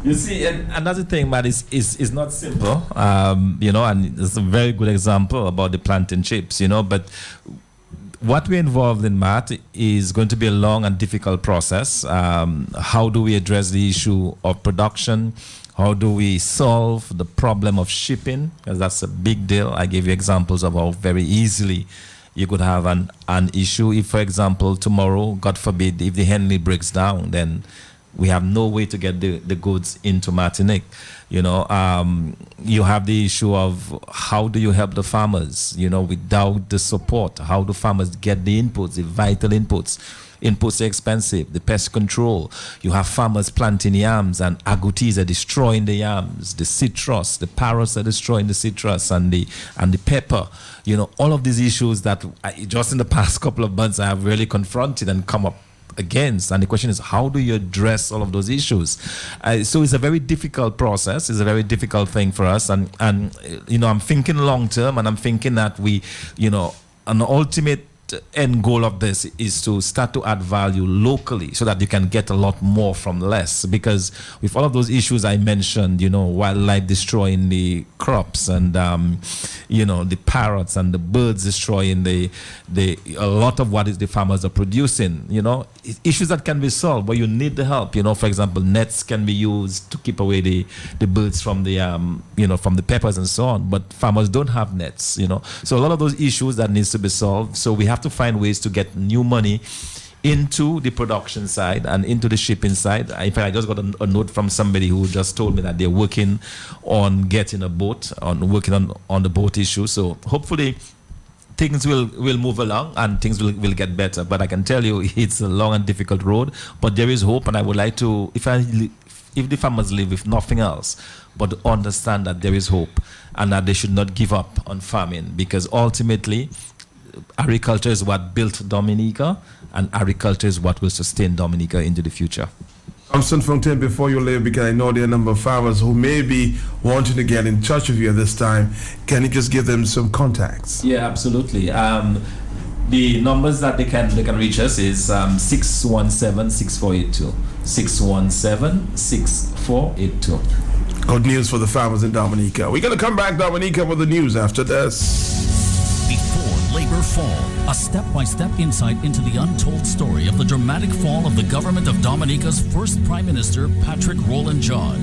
You see, and another thing, Matt, is not simple, and it's a very good example about the plantain chips, but what we're involved in, Matt, is going to be a long and difficult process. How do we address the issue of production? How do we solve the problem of shipping? Because that's a big deal. I gave you examples of how very easily you could have an issue. If, for example, tomorrow, God forbid, if the Henley breaks down, then we have no way to get the goods into Martinique. You have the issue of how do you help the farmers, without the support? How do farmers get the inputs, the vital inputs? Inputs are expensive, the pest control. You have farmers planting yams and agoutis are destroying the yams, the citrus, the parrots are destroying the citrus and the pepper. All of these issues that just in the past couple of months I have really confronted and come up against, and the question is, how do you address all of those issues? So it's a very difficult process. It's a very difficult thing for us, and I'm thinking long term, and I'm thinking that we, an ultimate end goal of this is to start to add value locally so that you can get a lot more from less, because with all of those issues I mentioned, wildlife destroying the crops and the parrots and the birds destroying a lot of what is the farmers are producing, issues that can be solved, but you need the help. For example, nets can be used to keep away the birds from the from the peppers and so on, but farmers don't have nets, so a lot of those issues that needs to be solved. So we have to find ways to get new money into the production side and into the shipping side. In fact, I just got a note from somebody who just told me that they're working on getting a boat, on the boat issue. So hopefully things will move along and things will get better. But I can tell you it's a long and difficult road, but there is hope, and I would like to, if I if the farmers live with nothing else, but understand that there is hope and that they should not give up on farming, because ultimately agriculture is what built Dominica, and agriculture is what will sustain Dominica into the future. Thompson Fontaine, before you leave, because I know there are a number of farmers who may be wanting to get in touch with you at this time, can you just give them some contacts? Yeah, absolutely. The numbers that they can reach us is 617-6482. 617-6482. Good news for the farmers in Dominica. We're going to come back, Dominica, with the news after this. Before Labor Fall, a step-by-step insight into the untold story of the dramatic fall of the government of Dominica's first Prime Minister, Patrick Rowland John.